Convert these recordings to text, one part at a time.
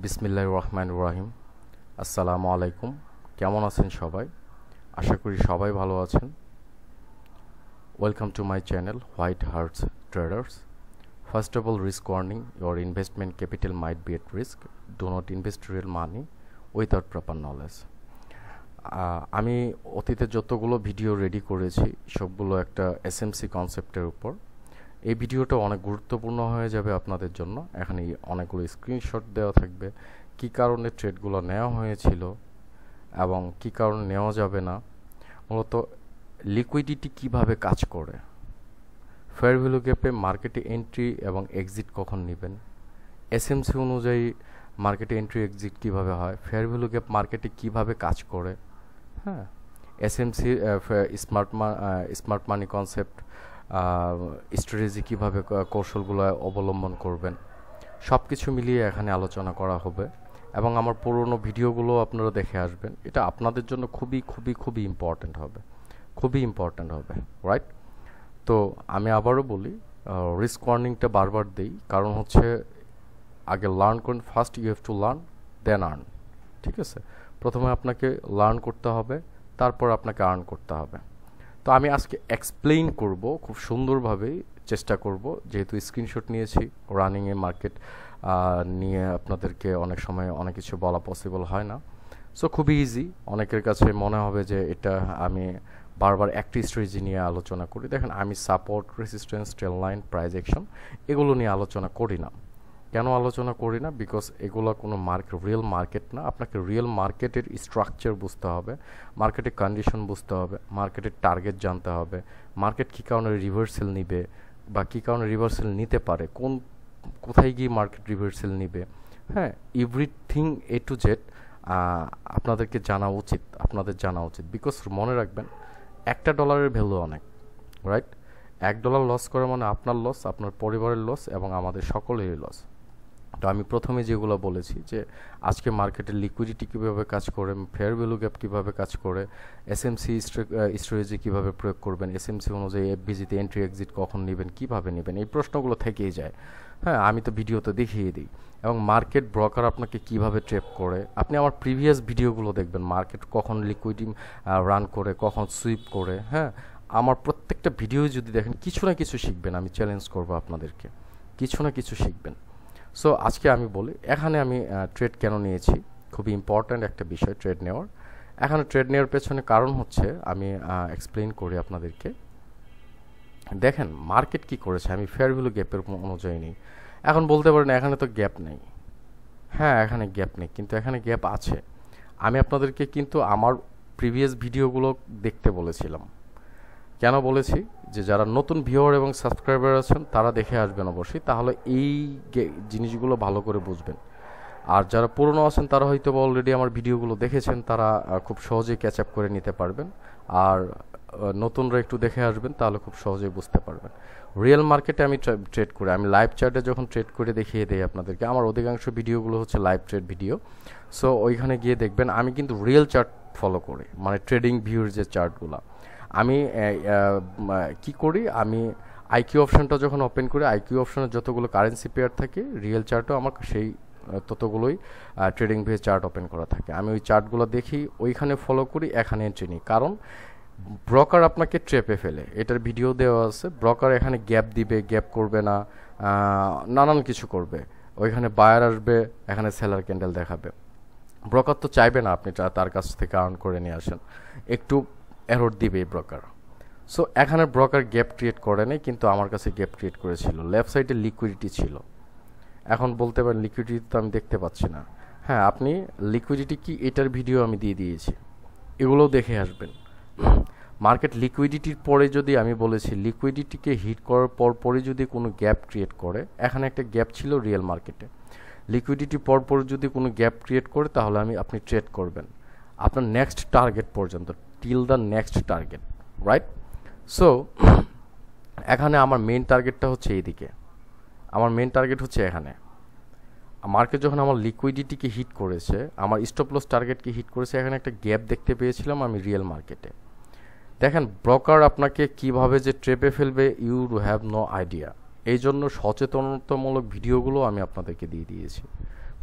বিসমিল্লাহির রহমানির রহিম। আসসালামু আলাইকুম। কেমন আছেন সবাই? আশা করি সবাই ভালো আছেন। Welcome to my channel white hearts traders. First of all, risk warning: your investment capital might be at risk. Do not invest real money without proper knowledge. আমি অতীতে যতগুলো ভিডিও রেডি করেছি সবগুলো একটা এসএমসি কনসেপ্টের উপর। এই ভিডিওটা অনেক গুরুত্বপূর্ণ হয়ে যাবে আপনাদের জন্য। এখানে অনেকগুলো স্ক্রিনশট দেওয়া থাকবে, কী কারণে ট্রেডগুলো নেওয়া হয়েছিল এবং কী কারণে নেওয়া যাবে না, মূলত লিকুইডিটি কিভাবে কাজ করে, ফেয়ার ভ্যালু গ্যাপে মার্কেটে এন্ট্রি এবং এক্সিট কখন নেবেন, এসএমসি অনুযায়ী মার্কেটে এন্ট্রি এক্সিট কিভাবে হয়, ফেয়ার ভ্যালু গ্যাপ মার্কেটে কিভাবে কাজ করে, হ্যাঁ, এসএমসি স্মার্ট মানি কনসেপ্ট, স্ট্র্যাটেজি কীভাবে কৌশলগুলো অবলম্বন করবেন, সব কিছু মিলিয়ে এখানে আলোচনা করা হবে। এবং আমার পুরনো ভিডিওগুলো আপনারা দেখে আসবেন। এটা আপনাদের জন্য খুবই খুবই খুবই ইম্পর্ট্যান্ট হবে, রাইট? তো আমি আবারও বলি, রিস্ক ওয়ার্নিংটা বারবার দিই, কারণ হচ্ছে আগে লার্ন করুন। First you have to learn, then earn. ঠিক আছে, প্রথমে আপনাকে লার্ন করতে হবে, তারপর আপনাকে আর্ন করতে হবে। তো আমি আজকে এক্সপ্লেইন করব খুব সুন্দরভাবেই, চেষ্টা করব, যেহেতু স্ক্রিনশট নিয়েছি রানিংয়ে মার্কেট নিয়ে আপনাদেরকে অনেক সময় অনেক কিছু বলা পসিবল হয় না। সো খুবই ইজি। অনেকের কাছে মনে হবে যে এটা আমি বারবার একটি স্ট্র্যাটেজি নিয়ে আলোচনা করি। দেখেন, আমি support, resistance, trail line, price action এগুলো নিয়ে আলোচনা করি না। কেন আলোচনা করি না? বিকজ এগুলো কোনো রিয়েল মার্কেট না। আপনাকে রিয়েল মার্কেটের স্ট্রাকচার বুঝতে হবে, মার্কেটের কন্ডিশন বুঝতে হবে, মার্কেটের টার্গেট জানতে হবে, মার্কেট কী কারণে রিভার্সাল নিবে বা কী কারণে রিভার্সাল নিতে পারে, কোথায় গিয়ে মার্কেট রিভার্সাল নিবে, হ্যাঁ, এভরিথিং এ টু জেড আপনাদের জানা উচিত। বিকজ মনে রাখবেন, $1 ভ্যালু অনেক, রাইট? $1 লস করে মানে আপনার লস, আপনার পরিবারের লস এবং আমাদের সকলেরই লস। তো আমি প্রথমে যেগুলো বলেছি যে আজকে মার্কেটের লিকুইডিটি কীভাবে কাজ করে, ফেয়ার ভ্যালু গ্যাপ কীভাবে কাজ করে, এসএমসি স্ট্র্যাটেজি কীভাবে প্রয়োগ করবেন, এসএমসি অনুযায়ী এফবিজিতে এন্ট্রি এক্সিট কখন নেবেন, কীভাবে নেবেন, এই প্রশ্নগুলো থেকেই যায়। হ্যাঁ, আমি তো ভিডিওতে দেখিয়ে দিই। এবং মার্কেট ব্রোকার আপনাকে কিভাবে ট্রেপ করে, আপনি আমার প্রিভিয়াস ভিডিওগুলো দেখবেন, মার্কেট কখন লিকুইডিটি রান করে, কখন সুইপ করে, হ্যাঁ, আমার প্রত্যেকটা ভিডিও যদি দেখেন কিছু না কিছু শিখবেন। আমি চ্যালেঞ্জ করবো আপনাদেরকে, কিছু না কিছু শিখবেন। সো আজকে আমি বলি, এখানে আমি ট্রেড কেন নিয়েছি, খুবই ইম্পর্ট্যান্ট একটা বিষয় ট্রেড নেওয়ার। এখানে ট্রেড নেওয়ার পেছনে কারণ হচ্ছে, আমি এক্সপ্লেইন করি আপনাদেরকে। দেখেন মার্কেট কি করেছে, আমি ফেয়ার ভ্যালু গ্যাপের অনুযায়ী নিই। এখন বলতে পারেন এখানে তো গ্যাপ নেই। হ্যাঁ, এখানে গ্যাপ নেই, কিন্তু এখানে গ্যাপ আছে। আমি আপনাদেরকে কিন্তু আমার প্রিভিয়াস ভিডিওগুলো দেখতে বলেছিলাম। কেন বলেছি? যে যারা নতুন ভিউয়ার এবং সাবস্ক্রাইবার আছেন তারা দেখে আসবেন অবশ্যই, তাহলে এই জিনিসগুলো ভালো করে বুঝবেন। আর যারা পুরনো আছেন তারা হয়তো অলরেডি আমার ভিডিওগুলো দেখেছেন, তারা খুব সহজেই ক্যাচ আপ করে নিতে পারবেন। আর নতুনরা একটু দেখে আসবেন, তাহলে খুব সহজেই বুঝতে পারবেন। রিয়েল মার্কেটে আমি ট্রেড করি, আমি লাইভ চার্টে যখন ট্রেড করে দেখিয়ে দিই আপনাদেরকে, আমার অধিকাংশ ভিডিওগুলো হচ্ছে লাইভ ট্রেড ভিডিও। সো ওইখানে গিয়ে দেখবেন আমি কিন্তু রিয়েল চার্ট ফলো করি, মানে ট্রেডিং ভিউর যে চার্টগুলো। আমি কি করি, আমি আইকিউ অপশানটা যখন ওপেন করি, আইকিউ অপশানের যতগুলো কারেন্সি পেয়ার থাকে, রিয়েল চার্টও আমার সেই ততগুলোই ট্রেডিং ভিউ চার্ট ওপেন করা থাকে। আমি ওই চার্টগুলো দেখি, ওইখানে ফলো করি, এখানে এন্ট্রি নিই। কারণ ব্রোকার আপনাকে ট্রেপে ফেলে, এটার ভিডিও দেওয়া আছে। ব্রোকার এখানে গ্যাপ দিবে, গ্যাপ করবে না, নানান কিছু করবে। ওইখানে বায়ার আসবে, এখানে সেলার ক্যান্ডেল দেখাবে। ব্রোকার তো চাইবে না আপনি তার কাছ থেকে আর্ন করে নিয়ে আসেন, একটু এরর দিবে এই ব্রোকার। সো এখানে ব্রোকার গ্যাপ ক্রিয়েট করে নেই, কিন্তু আমার কাছে গ্যাপ ক্রিয়েট করেছিল। লেফট সাইডে লিকুইডিটি ছিল। এখন বলতে পারেন লিকুইডিটি তো আমি দেখতে পাচ্ছি না। হ্যাঁ, আপনি লিকুইডিটি কি, এটার ভিডিও আমি দিয়ে দিয়েছি, এগুলোও দেখে আসবেন। মার্কেট লিকুইডিটির পরে যদি আমি বলেছি, লিকুইডিটিকে হিট করার পরে যদি কোনো গ্যাপ ক্রিয়েট করে, এখানে একটা গ্যাপ ছিল রিয়েল মার্কেটে, লিকুইডিটি পর যদি কোনো গ্যাপ ক্রিয়েট করে, তাহলে আপনি ট্রেড করবেন আপনার নেক্সট টার্গেট পর্যন্ত, till the next target, right? So এখানে আমার মেইন টার্গেটটা হচ্ছে এইদিকে, আমার মেইন টার্গেট হচ্ছে এখানে। মার্কেট যখন আমার লিকুইডিটিকে হিট করেছে, আমার স্টপ লস টার্গেটকে হিট করেছে, এখানে একটা গ্যাপ দেখতে পেয়েছিলাম আমি রিয়েল মার্কেটে। দেখেন ব্রোকার আপনাকে কিভাবে যে ট্রেপে ফেলবে, ইউ হ্যাভ নো আইডিয়া। এই জন্য সচেতনতামূলক ভিডিওগুলো আমি আপনাদেরকে দিয়ে দিয়েছি।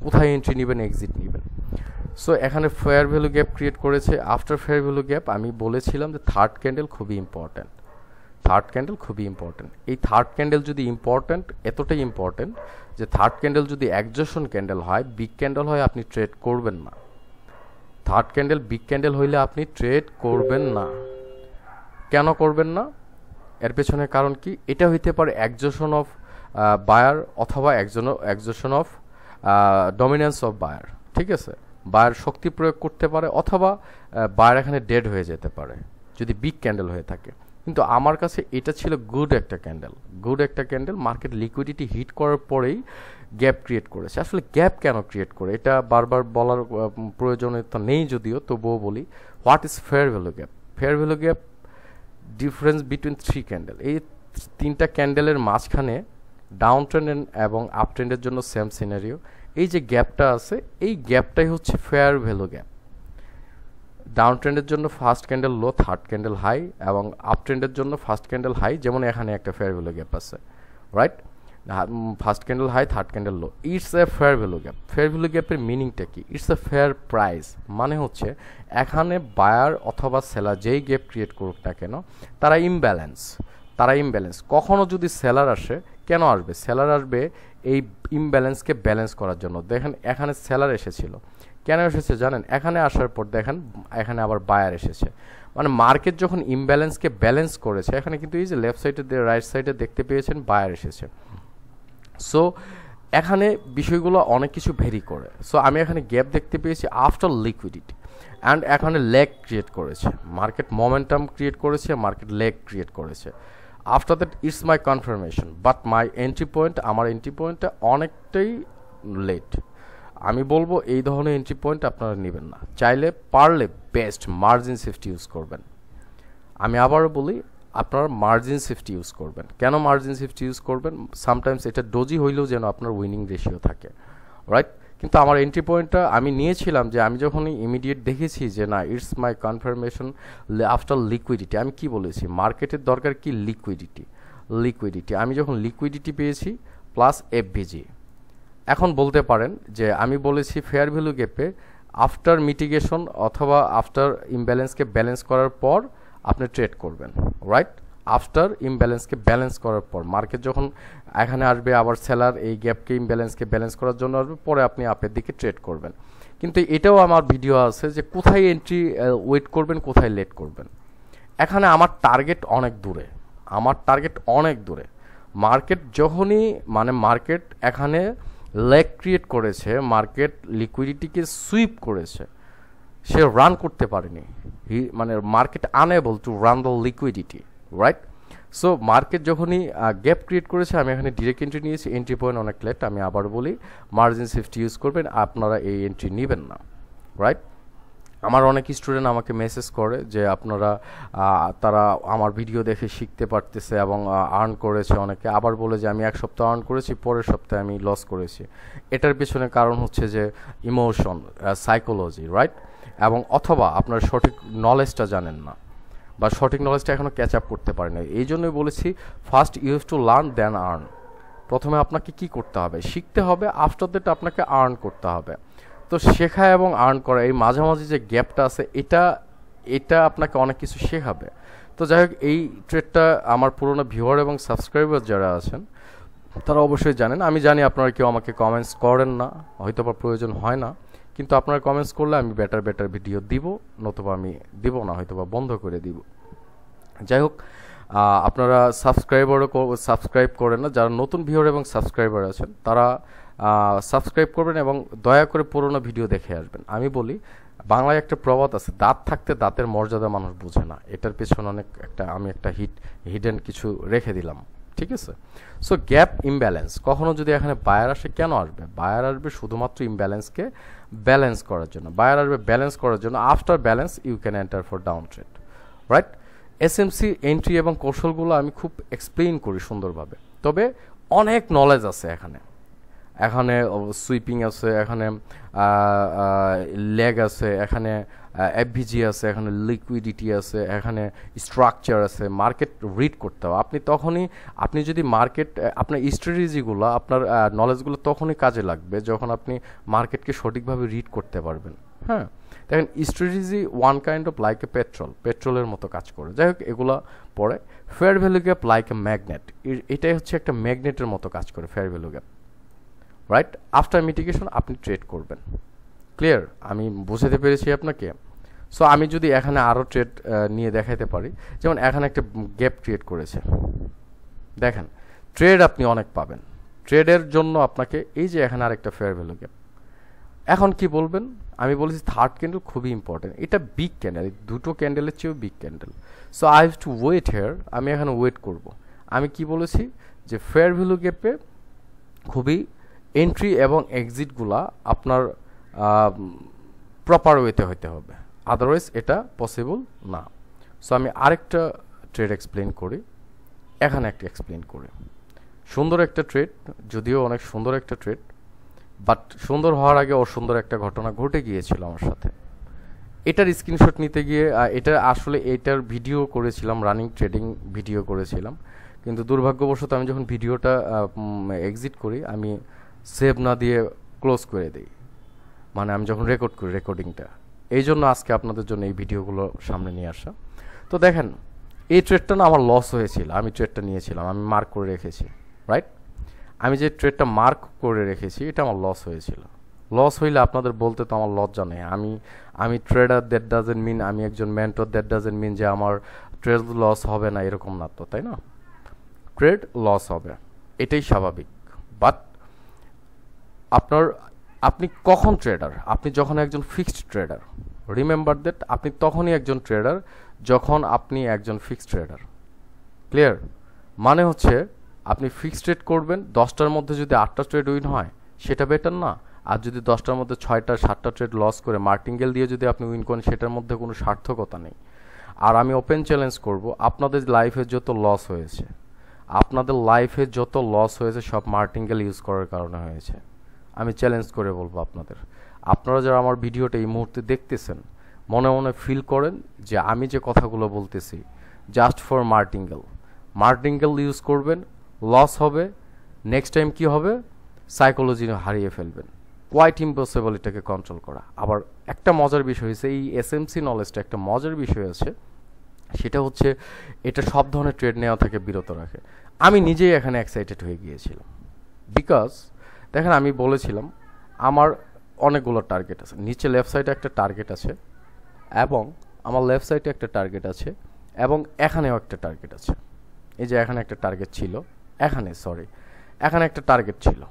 কোথায় এন্ট্রি নেবেন, এক্সিট নেবেন। সো এখানে ফেয়ার ভ্যালু গ্যাপ ক্রিয়েট করেছে। আফটার ফেয়ার ভ্যালু গ্যাপ আমি বলেছিলাম যে থার্ড ক্যান্ডেল খুবই ইম্পর্ট্যান্ট, থার্ড ক্যান্ডেল খুবই ইম্পর্ট্যান্ট। এই থার্ড ক্যান্ডেল যদি ইম্পর্ট্যান্ট, এতটাই ইম্পর্ট্যান্ট যে থার্ড ক্যান্ডেল যদি একজোশন ক্যান্ডেল হয়, বিগ ক্যান্ডেল হয়, আপনি ট্রেড করবেন না। থার্ড ক্যান্ডেল বিগ ক্যান্ডেল হইলে আপনি ট্রেড করবেন না। কেন করবেন না? এর পেছনে কারণ কি? এটা হইতে পারে একজোশন অফ বায়ার অথবা একজোশন অফ ডমিনেন্স অফ বায়ার, ঠিক আছে? বায়ার শক্তি প্রয়োগ করতে পারে অথবা বায়ার এখানে ডেড হয়ে যেতে পারে যদি বিগ ক্যান্ডেল হয়ে থাকে। কিন্তু আমার কাছে এটা ছিল গুড একটা ক্যান্ডেল, মার্কেট লিকুইডিটি হিট করার পরেই গ্যাপ ক্রিয়েট করেছে। আসলে গ্যাপ কেন ক্রিয়েট করে এটা বারবার বলার প্রয়োজনীয়তা নেই, যদিও তবুও বলি। What is fair value gap? Fair value gap difference between 3 candle. এই 3টা ক্যান্ডেলের মাঝখানে ডাউন ট্রেন্ড এবং আপ ট্রেন্ডের জন্য সেম সিনারিও। এই যে গ্যাপটা আছে, এই গ্যাপটাই হচ্ছে ফেয়ার ভ্যালু গ্যাপ। ডাউন ট্রেন্ডের জন্য first candle low, third candle high, এবং আপ ট্রেন্ডের জন্য ফার্স্ট ক্যান্ডেল হাই, যেমন এখানে একটা ফেয়ার ভ্যালু গ্যাপ আছে, right? First candle high, third candle low, it's a fair value gap. Fair value গ্যাপের মিনিংটা কি? ইটস এ ফেয়ার প্রাইস, মানে হচ্ছে এখানে বায়ার অথবা সেলার যেই গ্যাপ ক্রিয়েট করুক না কেন, তারা ইমব্যালেন্স। কখনো যদি সেলার আসে, কেন আসবে? সেলার আসবে এই ইমব্যালেন্সকে ব্যালেন্স করার জন্য। দেখেন এখানে সেলার এসেছিল, কেন এসেছে জানেন? এখানে আসার পর দেখেন এখানে আবার বায়ার এসেছে, মানে মার্কেট যখন ইমব্যালেন্সকে ব্যালেন্স করেছে, এখানে কিন্তু এই যে লেফট সাইডে রাইট সাইডে দেখতে পেয়েছেন বায়ার এসেছে। সো এখানে বিষয়গুলো অনেক কিছু ভেরি করে। সো আমি এখানে গ্যাপ দেখতে পেয়েছি আফটার লিকুইডিটি, অ্যান্ড এখানে লেগ ক্রিয়েট করেছে, মার্কেট মোমেন্টাম ক্রিয়েট করেছে, মার্কেট লেগ ক্রিয়েট করেছে। After that it's my confirmation, but my entry point, আমার এন্ট্রি পয়েন্টটা অনেকটাই লেট। আমি বলবো এই ধরনের এন্ট্রি পয়েন্ট আপনারা নেবেন না, চাইলে পারলে বেস্ট মার্জিন সেফটি ইউজ করবেন। আমি আবারও বলি, আপনার মার্জিন সেফটি ইউজ করবেন। কেন মার্জিন সেফটি ইউজ করবেন? সামটাইমস এটা ডোজি হইলেও যেন আপনার উইনিং রেশিও থাকে, রাইট? কিন্তু আমার এন্ট্রি পয়েন্টটা আমি নিয়েছিলাম যে আমি যখনই ইমিডিয়েট দেখেছি যে না, it's my confirmation after liquidity. আমি কি বলেছি? মার্কেটের দরকার কি? লিকুইডিটি। আমি যখন লিকুইডিটি পেয়েছি প্লাস এফভিজি, এখন বলতে পারেন যে আমি বলেছি ফেয়ার ভ্যালু গ্যাপে আফটার মিটিগেশন অথবা আফটার ইমব্যালেন্সকে ব্যালেন্স করার পর আপনি ট্রেড করবেন, রাইট? আফটার ইমব্যালেন্সকে ব্যালেন্স করার পর মার্কেট যখন এখানে আসবে, আবার সেলার এই গ্যাপকে ইমব্যালেন্সকে ব্যালেন্স করার জন্য আসবে, পরে আপনি আপের দিকে ট্রেড করবেন। কিন্তু এটাও আমার ভিডিও আছে যে কোথায় এন্ট্রি ওয়েট করবেন, কোথায় লেট করবেন। এখানে আমার টার্গেট অনেক দূরে। মার্কেট যখনই মার্কেট এখানে লেগ ক্রিয়েট করেছে, মার্কেট লিকুইডিটিকে সুইপ করেছে, সে রান করতে পারেনি, market unable to run the liquidity, right? So market যখনই গ্যাপ ক্রিয়েট করেছে, আমি এখানে ডিরেক্ট এন্ট্রি নিয়েছি, এন্ট্রি পয়েন্ট অনেক লেট। আমি আবার বলি, মার্জিন সেফটি ইউজ করবেন, আপনারা এই এন্ট্রি নেবেন না, রাইট? আমার অনেক স্টুডেন্ট আমাকে মেসেজ করে যে আপনারা তারা আমার ভিডিও দেখে শিখতে পারতেছে এবং আর্ন করেছে অনেকে, আবার বলে যে আমি এক সপ্তাহ আর্ন করেছি, পরের সপ্তাহে আমি লস করেছি। এটার পেছনে কারণ হচ্ছে যে ইমোশন, সাইকোলজি, রাইট? এবং অথবা আপনার সঠিক নলেজটা জানেন না, বা সঠিক নলেজটা এখনও ক্যাচ আপ করতে পারেন। এই জন্যই বলেছি first you have to learn then earn. প্রথমে আপনাকে কি করতে হবে? শিখতে হবে, আফটার দ্যাট আপনাকে আর্ন করতে হবে। তো শেখা এবং আর্ন করা, এই মাঝামাঝি যে গ্যাপটা আছে, এটা আপনাকে অনেক কিছু শেখাবে। তো যাই হোক, এই ট্রেডটা আমার পুরোনো ভিউয়ার এবং সাবস্ক্রাইবার যারা আছেন তারা অবশ্যই জানেন। আমি জানি আপনারা কেউ আমাকে কমেন্টস করেন না, হয়তো বা প্রয়োজন হয় না, কিন্তু আপনারা কমেন্টস করলে আমি বেটার ভিডিও দিব, নতুবা আমি দিব না, হয়তো বা বন্ধ করে দিব। যাই হোক, আপনারা সাবস্ক্রাইব করেন না, যারা নতুন ভিউয়ার এবং সাবস্ক্রাইবার আছেন তারা সাবস্ক্রাইব করবেন এবং দয়া করে পুরোনো ভিডিও দেখে আসবেন। আমি বলি, বাংলায় একটা প্রবাদ আছে, দাঁত থাকতে দাঁতের মর্যাদা মানুষ বোঝে না। এটার পেছনে আমি একটা হিডেন কিছু রেখে দিলাম, ঠিক আছে? সো গ্যাপ ইমব্যালেন্স, কখনো যদি এখানে বায়ার আসে, কেন আসবে? বায়ার আসবে শুধুমাত্র ইমব্যালেন্সকে ব্যালেন্স করার জন্য। After balance you can enter for down trade, right? SMC entry এবং কৌশলগুলো আমি খুব এক্সপ্লেইন করি সুন্দরভাবে, তবে অনেক নলেজ আছে এখানে সুইপিং আছে, এখানে লেগ আছে, এখানে এফভিজি আছে, এখানে লিকুইডিটি আছে, এখানে স্ট্রাকচার আছে, মার্কেট রিড করতে হবে। আপনি যদি মার্কেট আপনার স্ট্র্যাটেজিগুলো, আপনার নলেজগুলো তখনই কাজে লাগবে যখন আপনি মার্কেটকে সঠিকভাবে রিড করতে পারবেন। হ্যাঁ, দেখেন strategy one kind of like a পেট্রোলের মতো কাজ করে। যাই হোক, এগুলা পরে fair value gap like a magnet, এটাই হচ্ছে একটা ম্যাগনেটের মতো কাজ করে fair value gap. Right, after mitigation আপনি ট্রেড করবেন। ক্লিয়ার? আমি বোঝাতে পেরেছি আপনাকে? সো আমি যদি এখানে আরও ট্রেড নিয়ে দেখাতে পারি, যেমন এখানে একটা গ্যাপ ক্রিয়েট করেছে, দেখেন ট্রেড আপনি অনেক পাবেন। ট্রেডের জন্য আপনাকে এই যে এখানে আরেকটা ফেয়ার ভ্যালু গ্যাপ, এখন কি বলবেন? আমি বলেছি থার্ড ক্যান্ডেল খুবই ইম্পর্টেন্ট, এটা বিগ ক্যান্ডেল, দুটো ক্যান্ডেলের চেয়েও big candle. So I have to wait here, আমি এখানে ওয়েট করব। আমি কি বলেছি যে ফেয়ার ভ্যালু গ্যাপে খুবই এন্ট্রি এবং এক্সিটগুলা আপনার প্রপার ওয়েতে হইতে হবে, আদারওয়াইজ এটা পসিবল না। সো আমি আরেকটা ট্রেড এক্সপ্লেন করি, এখানে একটা এক্সপ্লেন করি। সুন্দর একটা ট্রেড, যদিও অনেক সুন্দর একটা ট্রেড, বাট সুন্দর হওয়ার আগে অসুন্দর একটা ঘটনা ঘটে গিয়েছিল আমার সাথে। এটার স্ক্রিনশট নিতে গিয়ে এটার ভিডিও করেছিলাম, রানিং ট্রেডিং ভিডিও করেছিলাম, কিন্তু দুর্ভাগ্যবশত আমি যখন ভিডিওটা এক্সিট করি, আমি সেভ না দিয়ে ক্লোজ করে দিই, মানে আমি যখন রেকর্ড করি রেকর্ডিংটা। এই জন্য আজকে আপনাদের জন্য এই ভিডিওগুলো সামনে নিয়ে আসা। তো দেখেন, এই ট্রেডটা না আমার লস হয়েছিল, আমি ট্রেডটা নিয়েছিলাম, আমি মার্ক করে রেখেছি। রাইট, আমি যে ট্রেডটা মার্ক করে রেখেছি এটা আমার লস হয়েছিল। লস হইলে আপনাদের বলতে তো আমার লজ্জা নেই। আমি ট্রেডার, দ্যাট ডাজেন্ট মিন আমি একজন মেন্টর, দ্যাট ডাজেন্ট মিন যে আমার ট্রেড লস হবে না, এরকম না তো, তাই না? ট্রেড লস হবে, এটাই স্বাভাবিক। বাট আপনি কখন ট্রেডার? আপনি যখন একজন ফিক্সড ট্রেডার। রিমেম্বার দ্যাট, আপনি তখনই একজন ট্রেডার যখন আপনি একজন ফিক্সড ট্রেডার। ক্লিয়ার? মানে হচ্ছে আপনি ফিক্সড ট্রেড করবেন, 10টার মধ্যে যদি 8টা ট্রেড উইন হয় সেটা বেটার না? আর যদি 10টার মধ্যে 6টা 7টা ট্রেড লস করে মার্টিঙ্গেল দিয়ে যদি আপনি উইন করেন, সেটার মধ্যে কোনো সার্থকতা নেই। আর আমি ওপেন চ্যালেঞ্জ করব, আপনাদের লাইফে যত লস হয়েছে, সব মার্টিঙ্গেল ইউজ করার কারণে হয়েছে। আমি চ্যালেঞ্জ করে বলবো আপনারা যারা আমার ভিডিওটা এই মুহূর্তে দেখতেছেন, মনে মনে ফিল করেন যে আমি যে কথাগুলো বলতেছি জাস্ট ফর মার্টিঙ্গেল ইউজ করবেন, লস হবে, নেক্সট টাইম কি হবে? সাইকোলজি হারিয়ে ফেলবেন। কোয়াইট ইম্পসিবল এটাকে কন্ট্রোল করা। আবার একটা মজার বিষয় হচ্ছে, এই এসএমসি নলেজটা একটা মজার বিষয় আছে, সেটা হচ্ছে এটা সব ধরনের ট্রেড নেওয়া থেকে বিরত রাখে। আমি নিজেই এখানে এক্সাইটেড হয়ে গিয়েছিলাম, বিকজ দেখেন আমি বলেছিলাম আমার অনেকগুলো টার্গেট আছে, নিচে লেফট সাইডে একটা টার্গেট আছে, এবং আমার লেফট সাইডে একটা টার্গেট আছে, এবং এখানেও একটা টার্গেট আছে। এই যে এখানে একটা টার্গেট ছিল, এখানে একটা টার্গেট ছিল।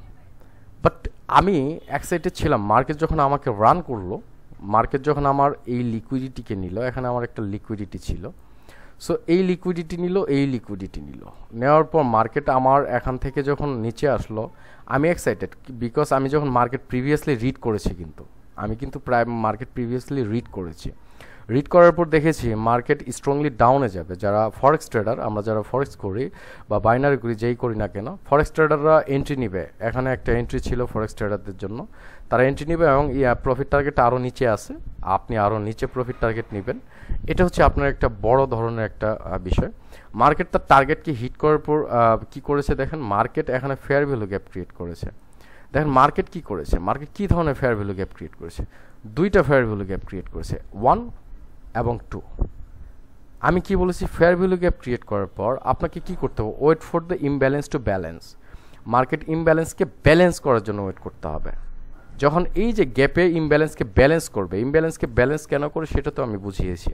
বাট আমি এক্সাইটেড ছিলাম, মার্কেট যখন আমাকে রান করলো, মার্কেট যখন আমার এই লিকুইডিটিকে নিল, এখানে আমার একটা লিকুইডিটি ছিল, সো এই লিকুইডিটি নিল, নেওয়ার পর মার্কেট আমার এখান থেকে যখন নিচে আসলো, আমি এক্সাইটেড, বিকজ আমি যখন মার্কেট প্রিভিয়াসলি রিড করেছি, আমি কিন্তু প্রায় মার্কেট প্রিভিয়াসলি রিড করার পর দেখেছি মার্কেট স্ট্রংলি ডাউনে যাবে। যারা ফরেক্স ট্রেডার, আমরা যারা ফরেক্স করি বা বাইনারি করি, যেই করি না কেন, ফরেক্স ট্রেডাররা এন্ট্রি নিবে। এখানে একটা এন্ট্রি ছিল ফরেক্স ট্রেডারদের জন্য, তারা এন্ট্রি নিবে, এবং প্রফিট টার্গেট আরও নিচে আছে, আপনি আরও নিচে প্রফিট টার্গেট নেবেন। এটা হচ্ছে আপনার একটা বড় ধরনের একটা বিষয়। মার্কেট তার টার্গেটকে হিট করার পর কী করেছে দেখেন, মার্কেট এখানে ফেয়ার ভ্যালু গ্যাপ ক্রিয়েট করেছে। দেখেন মার্কেট কী করেছে, মার্কেট কী ধরনের ফেয়ার ভ্যালু গ্যাপ ক্রিয়েট করেছে? দুইটা ফেয়ার ভ্যালু গ্যাপ ক্রিয়েট করেছে, 1 এবং 2। আমি কি বলেছি, ফেয়ার ভ্যালু গ্যাপ ক্রিয়েট করার পর আপনাকে কি করতে হবে? Wait for the imbalance to balance. Market ইমব্যালেন্সকে ব্যালেন্স করার জন্য ওয়েট করতে হবে। যখন এই যে গ্যাপে ইমব্যালেন্সকে ব্যালেন্স করবে, ইমব্যালেন্সকে ব্যালেন্স কেন করে সেটা তো আমি বুঝিয়েছি।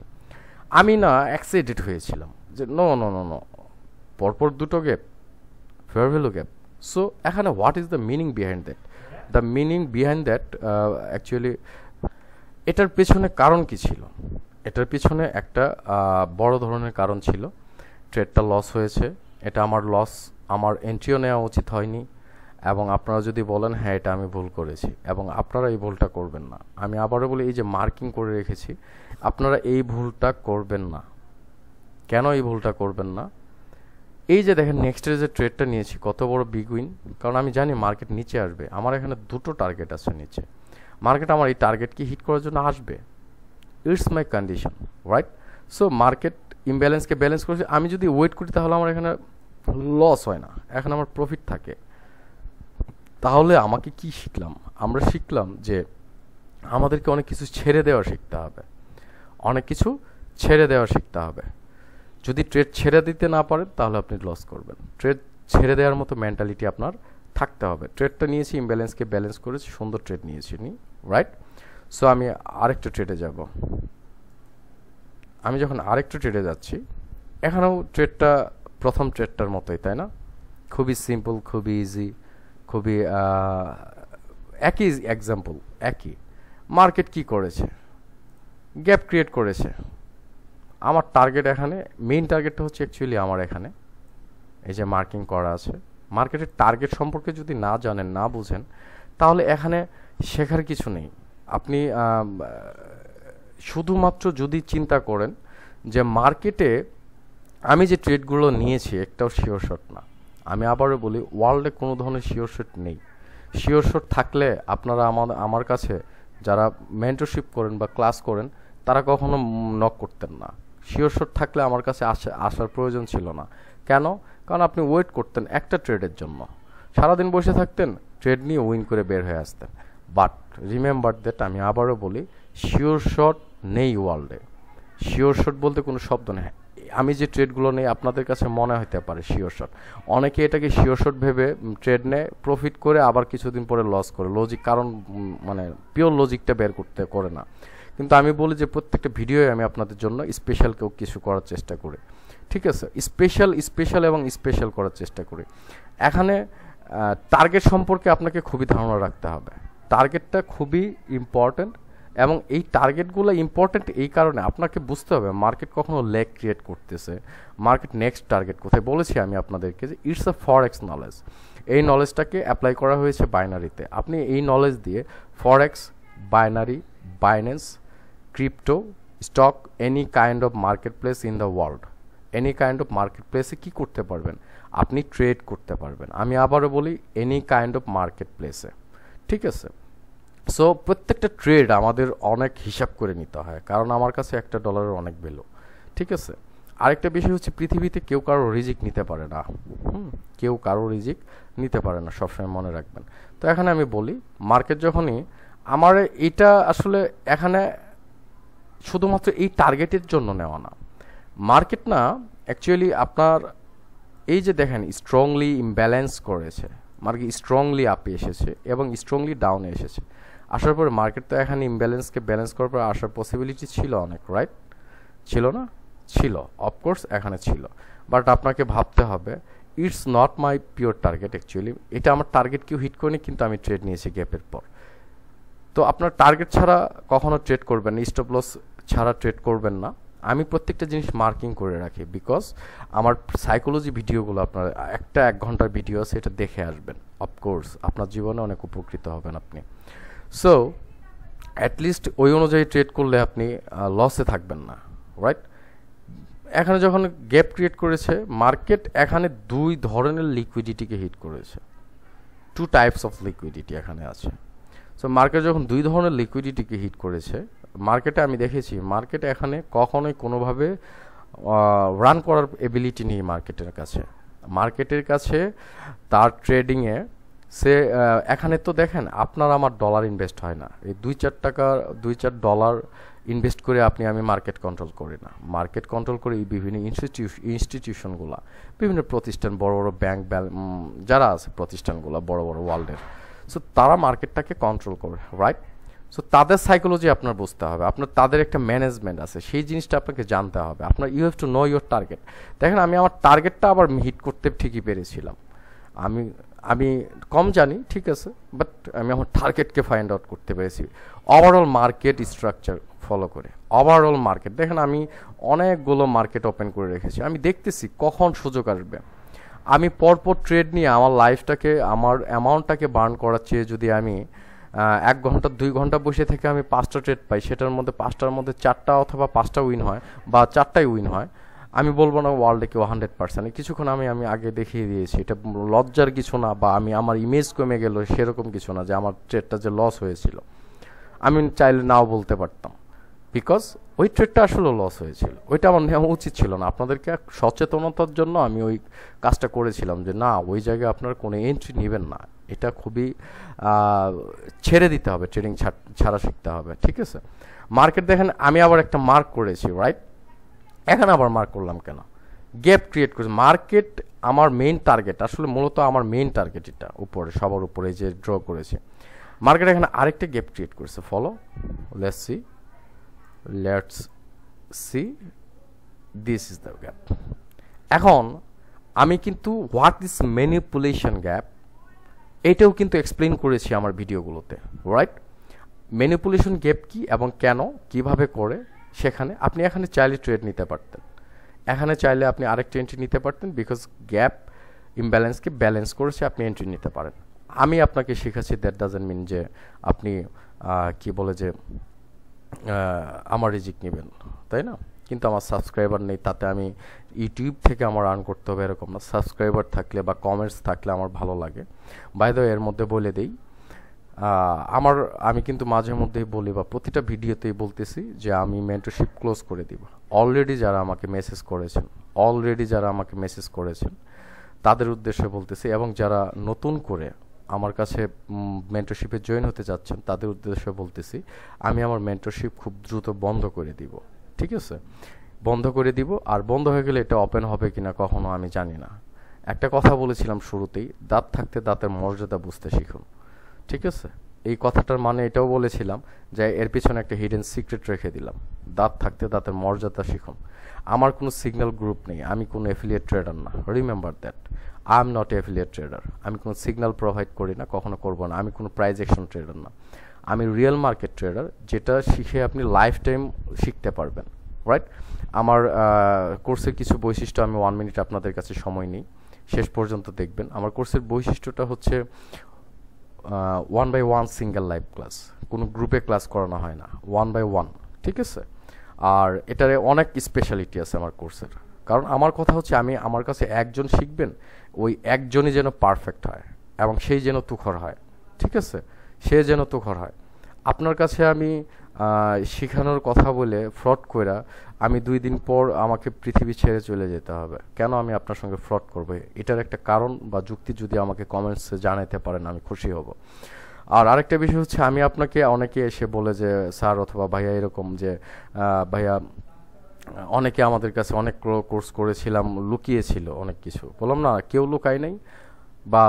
আমি না এক্সাইটেড হয়েছিলাম যে নো, পরপর দুটো gap, fair value gap. So এখানে what is the meaning behind that? The meaning behind that actually এটার পেছনে কারণ কি ছিল? এটার পিছনে একটা বড় ধরনের কারণ ছিল, ট্রেডটা লস হয়েছে। এটা আমার লস, আমার এন্ট্রিও নেওয়া উচিত হয়নি। এবং আপনারা যদি বলেন হ্যাঁ এটা আমি ভুল করেছি, এবং আপনারা এই ভুলটা করবেন না। আমি আবারও বলি, এই যে মার্কিং করে রেখেছি, আপনারা এই ভুলটা করবেন না। কেন এই ভুলটা করবেন না? এই যে দেখেন নেক্সটের যে ট্রেডটা নিয়েছি, কত বড় বিগ উইন, কারণ আমি জানি মার্কেট নিচে আসবে। আমার এখানে দুটো টার্গেট আছে নিচে, মার্কেট আমার এই টার্গেটকে হিট করার জন্য আসবে। It's my condition, right? So market ইমব্যালেন্সকে ব্যালেন্স করেছে, আমি যদি ওয়েট করি তাহলে আমার এখানে লস হয় না, এখানে আমার প্রফিট থাকে। তাহলে আমাকে কি শিখলাম? আমরা শিখলাম যে আমাদেরকে অনেক কিছু ছেড়ে দেওয়া শিখতে হবে, অনেক কিছু ছেড়ে দেওয়া শিখতে হবে। যদি ট্রেড ছেড়ে দিতে না পারেন তাহলে আপনি লস করবেন। ট্রেড ছেড়ে দেওয়ার মতো মেন্টালিটি আপনার থাকতে হবে। ট্রেডটা নিয়েছি, ইমব্যালেন্সকে ব্যালেন্স করেছি, সুন্দর ট্রেড নিয়েছি, রাইট? সো আমি আরেকটা ট্রেডে যাব। আমি যখন আরেকটা ট্রেডে যাচ্ছি, এখানেও ট্রেডটা প্রথম ট্রেডটার মতোই, তাই না? খুবই সিম্পল, খুবই ইজি, খুবই একই এক্সাম্পল, একই। মার্কেট কি করেছে? গ্যাপ ক্রিয়েট করেছে। আমার টার্গেট এখানে, মেইন টার্গেটটা হচ্ছে অ্যাকচুয়ালি আমার এখানে এই যে মার্কিং করা আছে। মার্কেটের টার্গেট সম্পর্কে যদি না জানেন, না বুঝেন, তাহলে এখানে শেখার কিছু নেই। আপনি শুধুমাত্র যদি চিন্তা করেন যে মার্কেটে আমি যে ট্রেডগুলো নিয়েছি একটাও শিওর শট না। আমি আবারও বলি, ওয়ার্ল্ডে কোনো ধরনের শিওর শট নেই। শিওর শট থাকলে আপনারা আমার কাছে যারা মেন্টরশিপ করেন বা ক্লাস করেন তারা কখনো নক করতেন না। শিওর শট থাকলে আমার কাছে আসার প্রয়োজন ছিল না। কেন? কারণ আপনি ওয়েট করতেন একটা ট্রেডের জন্য, সারাদিন বসে থাকতেন, ট্রেড নিয়ে উইন করে বের হয়ে আসতেন। বাট রিমেম্বার দ্যাট, আমি আবারও বলি, শিওর শট নেই ওয়ার্ল্ডে। শিওর শট বলতে কোনো শব্দ নেই। আমি যে ট্রেডগুলো নেই আপনাদের কাছে মনে হতে পারে শিওর শট, অনেকে এটাকে শিওর শট ভেবে ট্রেড নেয়, প্রফিট করে আবার কিছুদিন পরে লস করে, লজিক কারণ মানে পিওর লজিকটা বের করতে করে না। কিন্তু আমি বলি যে প্রত্যেকটা ভিডিওয়ে আমি আপনাদের জন্য স্পেশাল কেউ কিছু করার চেষ্টা করি, ঠিক আছে? স্পেশাল এবং স্পেশাল করার চেষ্টা করি। এখানে টার্গেট সম্পর্কে আপনাকে খুবই ধারণা রাখতে হবে। টার্গেটটা খুবই ইম্পর্ট্যান্ট, এবং এই টার্গেটগুলো ইম্পর্ট্যান্ট এই কারণে আপনাকে বুঝতে হবে মার্কেট কখনো লেগ ক্রিয়েট করতেছে, মার্কেট নেক্সট টার্গেট কোথায়। বলেছি আমি আপনাদেরকে যে ইটস আ ফরেক্স নলেজ। এই নলেজটাকে অ্যাপ্লাই করা হয়েছে বাইনারিতে। আপনি এই নলেজ দিয়ে forex, binary, Binance, crypto, stock, any kind of marketplace in the world, any kind of market প্লেসে কী করতে পারবেন? আপনি ট্রেড করতে পারবেন। আমি আবারও বলি, এনি কাইন্ড অফ মার্কেট প্লেসে, ঠিক আছে? সো প্রত্যেকটা ট্রেড আমাদের অনেক হিসাব করে নিতে হয়, কারণ আমার কাছে $1 অনেক ভ্যালু, ঠিক আছে? আরেকটা বিষয় হচ্ছে, পৃথিবীতে কেউ কারো রিজিক নিতে পারে না। কেউ কারো রিজিক নিতে পারে না, সবসময় মনে রাখবেন। তো এখানে আমি বলি, মার্কেট যখনই আমার এটা আসলে এখানে শুধুমাত্র এই টার্গেটের জন্য নেওয়া না, মার্কেট না অ্যাকচুয়ালি আপনার এই যে দেখেন স্ট্রংলি ইমব্যালেন্স করেছে, মার্কেট স্ট্রংলি আপে এসেছে এবং স্ট্রংলি ডাউনে এসেছে। আসার পরে মার্কেট তো এখানে ইমব্যালেন্সকে ব্যালেন্স করার পর আসার পসিবিলিটি ছিল অনেক, রাইট? ছিল না? ছিল, অফকোর্স এখানে ছিল। বাট আপনাকে ভাবতে হবে, it's not my pure target actually. এটা আমার টার্গেট কেউ হিট করেনি, কিন্তু আমি ট্রেড নিয়েছি গ্যাপের পর। তো আপনার টার্গেট ছাড়া কখনো ট্রেড করবেন না, স্টপ লস ছাড়া ট্রেড করবেন না। আমি প্রত্যেকটা জিনিস মার্কিং করে রাখি, বিকজ আমার সাইকোলজি ভিডিওগুলো আপনার 1 ঘন্টার ভিডিও আছে, এটা দেখে আসবেন। অফকোর্স আপনার জীবনে অনেক উপকৃত হবেন আপনি। সো অ্যাটলিস্ট ওই অনুযায়ী ট্রেড করলে আপনি লসে থাকবেন না, রাইট? এখানে যখন গ্যাপ ক্রিয়েট করেছে মার্কেট, এখানে 2 ধরনের লিকুইডিটিকে হিট করেছে। 2 টাইপস অফ লিকুইডিটি এখানে আছে। সো মার্কেট যখন 2 ধরনের লিকুইডিটিকে হিট করেছে, মার্কেটে আমি দেখেছি মার্কেট এখানে কখনোই কোনোভাবে রান করার এবিলিটি নেই মার্কেটের কাছে তার ট্রেডিংয়ে। সে এখানে তো দেখেন আপনার আমার ডলার ইনভেস্ট হয় না, এই $2-4 ইনভেস্ট করে আমি মার্কেট কন্ট্রোল করি না। মার্কেট কন্ট্রোল করে এই বিভিন্ন ইনস্টিটিউশনগুলো, বিভিন্ন প্রতিষ্ঠান, বড় বড় ব্যাংক যারা আছে প্রতিষ্ঠানগুলো বড় বড় ওয়ার্ল্ডের, সো তারা মার্কেটটাকে কন্ট্রোল করে, রাইট? সো তাদের সাইকোলজি আপনার বুঝতে হবে, আপনার তাদের একটা ম্যানেজমেন্ট আছে, সেই জিনিসটা আপনাকে জানতে হবে। আপনার you have to know your target. দেখেন আমি আমার টার্গেটটা আবার হিট করতে ঠিকই পেরেছিলাম। আমি কম জানি, ঠিক আছে, বাট আমি আমার টার্গেটকে ফাইন্ড আউট করতে পেরেছি ওভারঅল মার্কেট স্ট্রাকচার ফলো করে। ওভারঅল মার্কেট দেখেন, আমি অনেকগুলো মার্কেট ওপেন করে রেখেছি, আমি দেখতেছি কখন সুযোগ আসবে। আমি পরপর ট্রেড নিয়ে আমার লাইফটাকে, আমার অ্যামাউন্টটাকে বার্ন করার চেয়ে যদি আমি 1 ঘন্টা 2 ঘন্টা বসে থেকে আমি 5টা ট্রেড পাই, সেটার মধ্যে 5টার মধ্যে 4টা অথবা 5টা উইন হয় বা 4টাই উইন হয়, আমি বলবো না ওয়ার্ল্ডে কেউ 100%। কিছুক্ষণ আমি আগে দেখিয়ে দিয়েছি, এটা লজ্জার কিছু না, বা আমার ইমেজ কমে গেল সেরকম কিছু না যে আমার ট্রেডটা যে লস হয়েছিল। আমি চাইলে নাও বলতে পারতাম, বিকজ ওই ট্রেডটা আসলে লস হয়েছিল, ওইটা আমার নেওয়া উচিত ছিল না। আপনাদেরকে সচেতনতার জন্য আমি ওই কাজটা করেছিলাম যে না, ওই জায়গায় আপনার কোনো এন্ট্রি নেবেন না, এটা খুবই ছেড়ে দিতে হবে, ট্রেডিং ছাড়া শিখতে হবে। ঠিক আছে, মার্কেট দেখেন আমি আবার একটা মার্ক করেছি, রাইট? এখানে আবার মার্ক করলাম কেন? গ্যাপ ক্রিয়েট করেছে মার্কেট। আমার মেইন টার্গেট আসলে মূলত আমার মেইন টার্গেট এটা উপরে, সবার উপরে যে ড্র করেছে মার্কেট, এখানে আরেকটা গ্যাপ ক্রিয়েট করেছে। Follow, let's see this is the gap. এখন আমি কিন্তু হোয়াট ইজ ম্যানিপুলেশন গ্যাপ এটাও কিন্তু এক্সপ্লেইন করেছি আমার ভিডিওগুলোতে, রাইট? ম্যানিপুলেশন গ্যাপ কি এবং কেন, কিভাবে করে, সেখানে আপনি এখানে চাইলে ট্রেড নিতে পারতেন, এখানে চাইলে আপনি আরেকটা এন্ট্রি নিতে পারতেন, বিকজ গ্যাপ ইমব্যালেন্সকে ব্যালেন্স করেছে, আপনি এন্ট্রি নিতে পারেন। আমি আপনাকে শেখাচ্ছি, দ্যাট ডাজেন্ট মিন যে আপনি কি বলে যে আমার রিজিক নেবেন, তাই না? কিন্তু আমার সাবস্ক্রাইবার নেই, তাতে আমি ইউটিউব থেকে আমার আর্ন করতে হবে এরকম না। সাবস্ক্রাইবার থাকলে বা কমেন্টস থাকলে আমার ভালো লাগে। বাই দ্য ওয়ে, এর মধ্যে বলে দেই, আমি কিন্তু মাঝে মধ্যেই বলি বা প্রতিটা ভিডিওতেই বলতেছি যে আমি মেন্টরশিপ ক্লোজ করে দিব। অলরেডি যারা আমাকে মেসেজ করেছেন তাদের উদ্দেশ্যে বলতেছি, এবং যারা নতুন করে আমার কাছে মেন্টরশিপে জয়েন হতে যাচ্ছেন তাদের উদ্দেশ্যে বলতেছি, আমি আমার মেন্টরশিপ খুব দ্রুত বন্ধ করে দিব। ঠিক আছে, বন্ধ করে দিব। আর বন্ধ হয়ে গেলে এটা ওপেন হবে কিনা কখনো আমি জানি না। একটা কথা বলেছিলাম শুরুতেই, দাঁত থাকতে দাঁতের মর্যাদা বুঝতে শিখুন। ঠিক আছে, এই কথাটার মানে এটাও বলেছিলাম যে এর পিছনে একটা হিডেন সিক্রেট রেখে দিলাম, দাঁত থাকতে দাঁতের মর্যাদা শিখুন। আমার কোনো সিগন্যাল গ্রুপ নেই, আমি কোনো অ্যাফিলিয়েট ট্রেডার না, remember that. I am not affiliate trader. আমি কোনো সিগন্যাল প্রোভাইড করি না, কখনো করবো না। আমি কোনো প্রাইজ অ্যাকশন ট্রেডার না, আমি রিয়েল মার্কেট ট্রেডার, যেটা শিখে আপনি লাইফ টাইম শিখতে পারবেন, রাইট? আমার কোর্সের কিছু বৈশিষ্ট্য আমি 1 মিনিট আপনাদের কাছে সময় নিই, শেষ পর্যন্ত দেখবেন। আমার কোর্সের বৈশিষ্ট্যটা হচ্ছে 1/1 সিঙ্গেল লাইভ ক্লাস, কোনো গ্রুপে ক্লাস করানো হয় না, 1/1। ঠিক আছে, আর এটারে অনেক স্পেশালিটি আছে আমার কোর্সের, কারণ আমার কথা হচ্ছে আমার কাছে একজন শিখবেন, ওই একজনই যেন পারফেক্ট হয় এবং সেই যেন তুখর হয়। ঠিক আছে, সে যেন তুখর হয়। আপনার কাছে আমি শেখানোর কথা বলে ফ্রড কইরা আমি 2 দিন পর আমাকে পৃথিবী ছেড়ে চলে যেতে হবে, কেন আমি আপনার সঙ্গে ফ্রড করবো? এটার একটা কারণ বা যুক্তি যদি আমাকে কমেন্টসে জানাতে পারেন আমি খুশি হব। আর আরেকটা বিষয় হচ্ছে, আমি আপনাকে অনেকে এসে বলে যে স্যার অথবা ভাইয়া এরকম যে ভাইয়া, অনেকে আমাদের কাছে অনেক কোর্স করেছিলাম, লুকিয়েছিল অনেক কিছু। বললাম না, কেউ লুকায় নাই, বা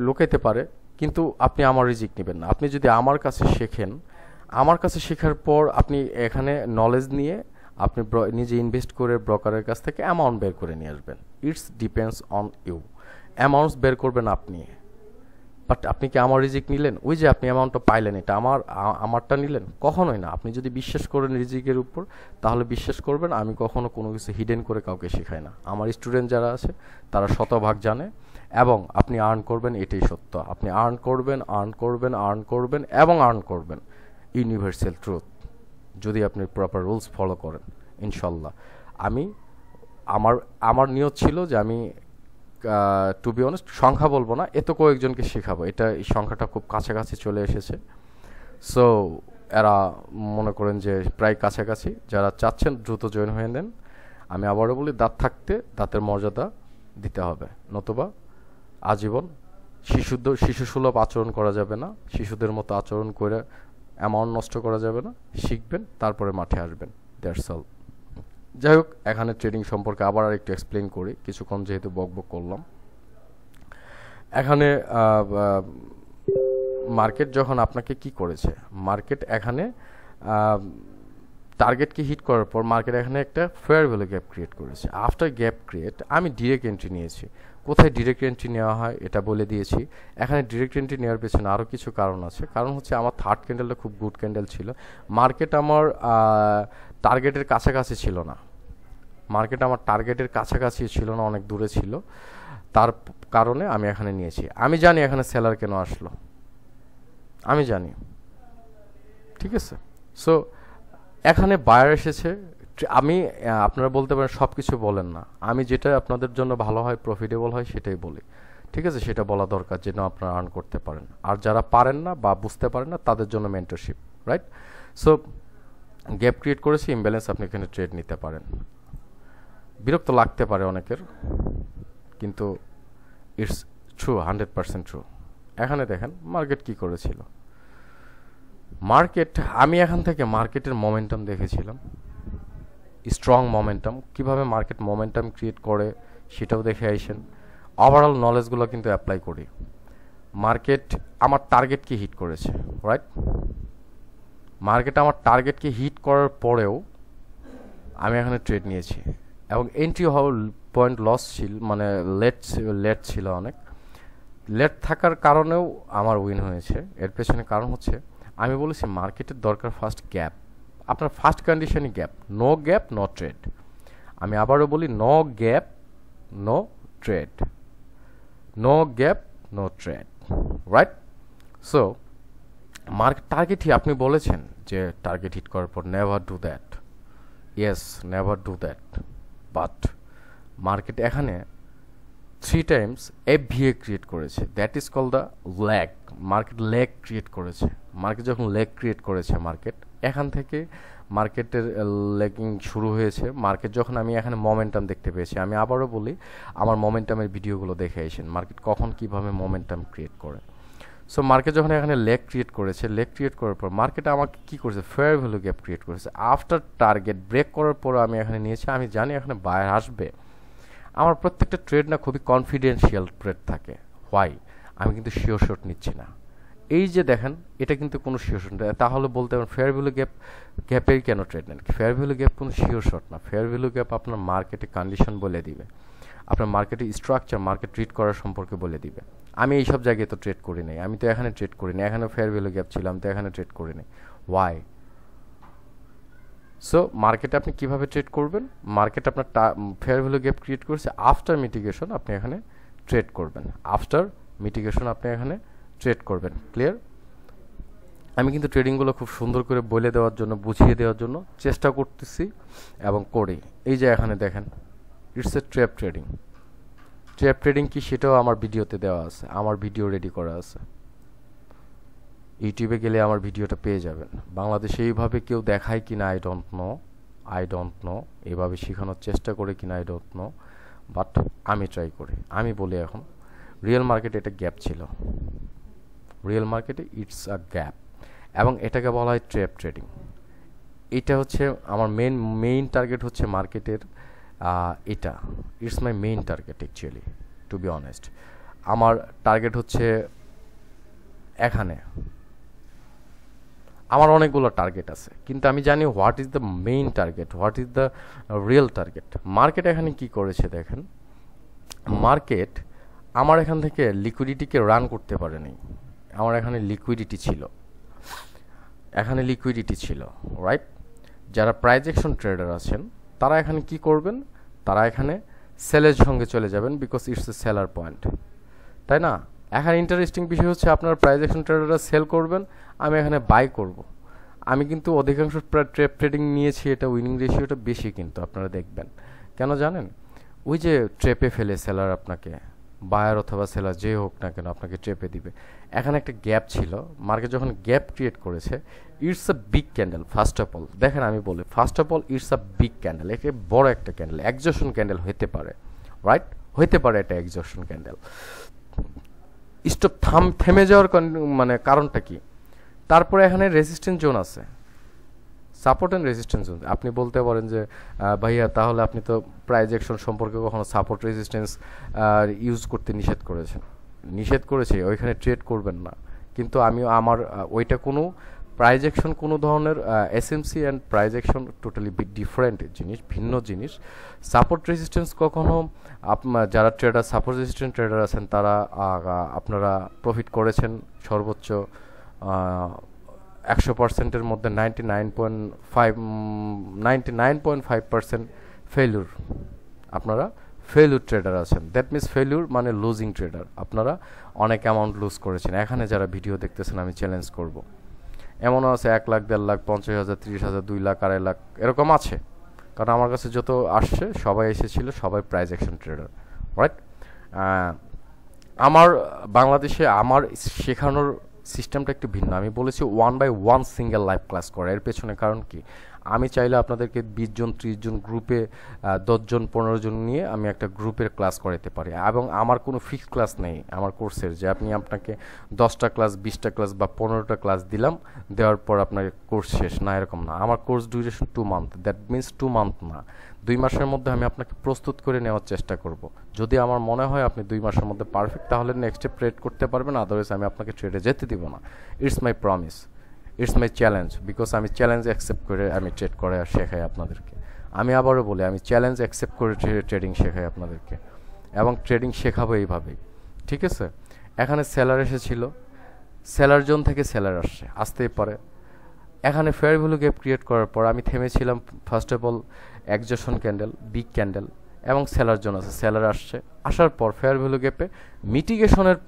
লুকাইতে পারে, কিন্তু আপনি আমার রিজিক নেবেন না। আপনি যদি আমার কাছে শেখেন, আমার কাছে শেখার পর আপনি এখানে নলেজ নিয়ে আপনি নিজে ইনভেস্ট করে ব্রোকারের কাছ থেকে অ্যামাউন্ট বের করে নিয়ে আসবেন। It's depends on you, amounts বের করবেন আপনি। বাট আপনি কি আমার রিজিক নিলেন? ওই যে আপনি অ্যামাউন্টটা পাইলেন, এটা আমারটা নিলেন? কখনোই না। আপনি যদি বিশ্বাস করেন রিজিকের উপর, তাহলে বিশ্বাস করবেন আমি কখনো কোনো কিছু হিডেন করে কাউকে শেখাই না। আমার স্টুডেন্ট যারা আছে তারা শতভাগ জানে, এবং আপনি আর্ন করবেন, এটাই সত্য। আপনি আর্ন করবেন এবং আর্ন করবেন, ইউনিভার্সাল ট্রুথ, যদি আপনি প্রপার রুলস ফলো করেন ইনশাল্লাহ। আমার নিয়ত ছিল যে আমি টু বি অনেস্ট সংখ্যা বলবো না, এত কয়েকজনকে শেখাবো, এই সংখ্যাটা খুব কাছাকাছি চলে এসেছে। সো এরা মনে করেন যে প্রায় কাছাকাছি, যারা চাচ্ছেন দ্রুত জয়েন হয়ে নেন। আমি আবারও বলি, দাঁত থাকতে দাঁতের মর্যাদা দিতে হবে, নতুবা আজীবন শিশুসুলভ আচরণ করা যাবে না, শিশুদের মতো আচরণ করে অ্যামাউন্ট নষ্ট করা যাবে না। শিখবেন, তারপরে মাঠে আসবেন, দ্যাটস অল। যাই হোক, এখানে ট্রেডিং সম্পর্কে আবার আর একটু এক্সপ্লেন করি, কিছুক্ষণ যেহেতু বকবক করলাম। এখানে মার্কেট যখন আপনাকে কি করেছে, মার্কেট এখানে টার্গেটকে হিট করার পর মার্কেট এখানে একটা ফেয়ার ভ্যালু গ্যাপ ক্রিয়েট করেছে। আফটার গ্যাপ ক্রিয়েট আমি ডিরেক্ট এন্ট্রি নিয়েছি। কোথায় ডিরেক্ট এন্ট্রি নেওয়া হয় এটা বলে দিয়েছি। এখানে ডিরেক্ট এন্ট্রি নেওয়ার পেছনে আরও কিছু কারণ আছে। কারণ হচ্ছে আমার থার্ড ক্যান্ডেলটা খুব গুড ক্যান্ডেল ছিল, মার্কেট আমার টার্গেটের কাছাকাছি ছিল না, অনেক দূরে ছিল। তার কারণে আমি এখানে নিয়েছি। আমি জানি এখানে সেলার কেন আসলো, আমি জানি। ঠিক আছে, সো এখানে বায়ার এসেছে। আপনারা বলতে পারেন সব কিছু বলেন না, আমি যেটা আপনাদের জন্য ভালো হয়, প্রফিটেবল হয়, সেটাই বলি। ঠিক আছে, সেটা বলা দরকার যেন আপনারা আর্ন করতে পারেন। আর যারা পারেন না বা বুঝতে পারেন না, তাদের জন্য mentorship, right? So gap create করেছে, ইমব্যালেন্স, আপনি এখানে ট্রেড নিতে পারেন। বিরক্ত লাগতে পারে অনেকের, কিন্তু ইটস ট্রু, 100% ট্রু। এখানে দেখেন মার্কেট কি করেছিল। মার্কেট, আমি এখান থেকে মার্কেটের মোমেন্টাম দেখেছিলাম, স্ট্রং মোমেন্টাম, কিভাবে মার্কেট মোমেন্টাম ক্রিয়েট করে সেটাও দেখে আইসেন। ওভারঅল নলেজগুলো কিন্তু অ্যাপ্লাই করি। মার্কেট আমার টার্গেটকে হিট করেছে, রাইট? মার্কেট আমার টার্গেটকে হিট করার পরেও আমি এখানে ট্রেড নিয়েছি, এবং এন্ট্রি হওয়ার পয়েন্ট লস ছিল, মানে লেট ছিল, অনেক লেট থাকার কারণেও আমার উইন হয়েছে। এর পেছনে কারণ হচ্ছে আমি বলেছি মার্কেটের দরকার ফার্স্ট গ্যাপ। আপনার ফার্স্ট কন্ডিশনই gap, no gap no trade. আমি আবারও বলি, no gap no trade, no gap no trade, right? So market target hit, আপনি বলেছেন যে টার্গেট হিট করার পর never do that. Yes, never do that. But market এখানে 3 টাইমস FVA ক্রিয়েট করেছে, that is call the lag. Market lag create করেছে। Market যখন lag create করেছে, মার্কেট এখান থেকে মার্কেটের ল্যাগিং শুরু হয়েছে। মার্কেট যখন আমি এখানে মোমেন্টাম দেখতে পেয়েছি, আমি আবারও বলি আমার মোমেন্টামের ভিডিওগুলো দেখে আসেন মার্কেট কখন কীভাবে মোমেন্টাম ক্রিয়েট করে। সো মার্কেট যখন এখানে লেগ ক্রিয়েট করেছে, লেগ ক্রিয়েট করার পর মার্কেট আমাকে কী করেছে, ফেয়ার ভ্যালু গ্যাপ ক্রিয়েট করেছে। আফটার টার্গেট ব্রেক করার পর আমি এখানে নিয়েছি। আমি জানি এখানে বায়ার আসবে। আমার প্রত্যেকটা ট্রেড না খুবই কনফিডেন্সিয়াল ট্রেড থাকে। হোয়াই? আমি কিন্তু শিওর শট নিচ্ছি না। এই যে দেখেন, এটা কিন্তু কোনো শিওর শট নেই। তাহলে বলতে পারেন ফেয়ার ভ্যালু গ্যাপের কেন ট্রেড নেন? ফেয়ার ভ্যালু গ্যাপ কোনো শিওর শট না। ফেয়ার ভ্যালু গ্যাপ আপনার মার্কেটে কন্ডিশন বলে দিবে, আপনার মার্কেটের স্ট্রাকচার, মার্কেট ট্রিট করার সম্পর্কে বলে দিবে। আমি এইসব জায়গায় তো ট্রেড করি নাই, আমি তো এখানে ট্রেড করি নাই, এখানে ফেয়ার ভ্যালু গ্যাপ ছিল, আমি তো এখানে ট্রেড করি নাই। ওয়াই? সো মার্কেটে আপনি কীভাবে ট্রেড করবেন? মার্কেট আপনার ফেয়ার ভ্যালু গ্যাপ ক্রিয়েট করেছে, আফটার মিটিগেশন আপনি এখানে ট্রেড করবেন। আফটার মিটিগেশন আপনি এখানে ট্রেড করবেন। ক্লিয়ার? আমি কিন্তু ট্রেডিংগুলো খুব সুন্দর করে বলে দেওয়ার জন্য, বুঝিয়ে দেওয়ার জন্য চেষ্টা করতেছি এবং করি। এই যে এখানে দেখেন, it's a trap trading. Trap trading কি সেটাও আমার ভিডিওতে দেওয়া আছে, আমার ভিডিও রেডি করা আছে। ইউটিউবে গেলে আমার ভিডিওটা পেয়ে যাবেন। বাংলাদেশে এইভাবে কেউ দেখায় কিনা আই ডোন্ট নো, এভাবে শেখানোর চেষ্টা করে কিনা আই ডোন্ট নো, বাট আমি ট্রাই করি। আমি বলি এখন রিয়েল মার্কেটে এটা গ্যাপ ছিল, রিয়েল মার্কেটে ইটস আ গ্যাপ, এবং এটাকে বলা হয় ট্র্যাপ ট্রেডিং। এটা হচ্ছে আমার মেইন টার্গেট হচ্ছে মার্কেটের, এটা it's my main target actually, to be honest. আমার টার্গেট হচ্ছে এখানে, আমার অনেকগুলো টার্গেট আছে, কিন্তু আমি জানি what is the main target, what is the real target. Market এখানে কি করেছে দেখেন, মার্কেট আমার এখান থেকে লিকুইডিটিকে রান করতে পারেনি। আমার এখানে লিকুইডিটি ছিল, এখানে লিকুইডিটি ছিল, রাইট? যারা প্রাইস অ্যাকশন ট্রেডার আছেন তারা এখানে কি করবেন? তারা এখানে সেলের সঙ্গে চলে যাবেন, because it's a seller point, তাই না? এখানে ইন্টারেস্টিং বিষয় হচ্ছে আপনার প্রাইস অ্যাকশন ট্রেডাররা সেল করবেন, আমি এখানে বাই করব। আমি কিন্তু অধিকাংশ ট্রেপ ট্রেডিং নিয়েছি, এটা উইনিং রেশিওটা বেশি, কিন্তু আপনারা দেখবেন কেন জানেন? ওই যে ট্রেপে ফেলে সেলার আপনাকে, বায়ার অথবা সেলার যে হোক না কেন আপনাকে ট্রেপে দিবে। এখানে একটা গ্যাপ ছিল, মার্কেট যখন গ্যাপ ক্রিয়েট করেছে, it's a big candle. First of all দেখেন, আমি বলি first of all it's a big candle, একে বড় একটা ক্যান্ডেল, এক্সজশন ক্যান্ডেল হতে পারে, রাইট? হতে পারে এটা এক্সজশন ক্যান্ডেল। স্টপ থেমে যাওয়ার মানে কারণটা কি? তারপরে এখানে রেজিস্ট্যান্স জোন আছে, সাপোর্ট অ্যান্ড রেজিস্ট্যান্স জোন। আপনি বলতে পারেন যে ভাইয়া তাহলে আপনি তো প্রাইস অ্যাকশন সম্পর্কে কখনো সাপোর্ট রেজিস্ট্যান্স ইউজ করতে নিষেধ করেছেন। নিষেধ করেছে, ওইখানে ট্রেড করবেন না, কিন্তু আমি আমার ওইটা কোনো প্রাইস অ্যাকশন, কোনো ধরনের SMC and price action totally different জিনিস, ভিন্ন জিনিস। সাপোর্ট রেজিস্ট্যান্স কখনো যারা ট্রেডার, সাপোর্ট রেজিস্ট্যান্ট ট্রেডার আছেন, তারা আপনারা প্রফিট করেছেন সর্বোচ্চ 100%-এর মধ্যে 99.5% ফেলিউর। আপনারা ফেলিউর ট্রেডার আছেন, দ্যাট মিনস ফেলিউর মানে লুজিং ট্রেডার। আপনারা অনেক অ্যামাউন্ট লুজ করেছেন। এখানে যারা ভিডিও দেখতেছেন আমি চ্যালেঞ্জ করব, এমনও আছে 1 লাখ, 1.5 লাখ, 50,000, 30,000, 2 লাখ, 2.5 লাখ এরকম আছে। কারণ আমার কাছে যত আসছে সবাই এসেছিল, সবাই প্রাইস অ্যাকশন ট্রেডার, রাইট? আমার বাংলাদেশে আমার শেখানোর সিস্টেমটা একটু ভিন্ন। আমি বলেছি 1/1 সিঙ্গেল লাইভ ক্লাস করা। এর পেছনে কারণ কি, আমি চাইলে আপনাদেরকে 20 জন 30 জন গ্রুপে 10 জন 15 জন নিয়ে আমি একটা গ্রুপের ক্লাস করাতে পারি, এবং আমার কোনো ফিক্সড ক্লাস নেই আমার কোর্সের যে আপনাকে 10টা ক্লাস 20টা ক্লাস বা 15টা ক্লাস দিলাম, দেওয়ার পর আপনার কোর্স শেষ, না এরকম না। আমার course duration 2 month, that means 2 month না, 2 মাসের মধ্যে আমি আপনাকে প্রস্তুত করে নেওয়ার চেষ্টা করব। যদি আমার মনে হয় আপনি 2 মাসের মধ্যে পারফেক্ট, তাহলে নেক্সটে ট্রেড করতে পারবেন, আদারওয়াইজ আমি আপনাকে ট্রেডে যেতে দিব না। It's my promise, it's my challenge, because আমি চ্যালেঞ্জ অ্যাকসেপ্ট করে আমি ট্রেড করে শেখাই আপনাদেরকে। আমি আবারও বলি, আমি চ্যালেঞ্জ অ্যাকসেপ্ট করে ট্রেডিং শেখাই আপনাদেরকে, এবং ট্রেডিং শেখাবো এইভাবেই, ঠিক আছে? এখানে সেলার এসেছিল, সেলার জোন থেকে সেলার আসতেই পারে। এখানে ফেয়ার ভ্যালু গ্যাপ ক্রিয়েট করার পর আমি থেমেছিলাম first of all exhaustion candle, big candle, এবং সেলার জোন আছে, সেলার আসার পর ফেয়ার ভ্যালু গ্যাপে মিটিগেশনের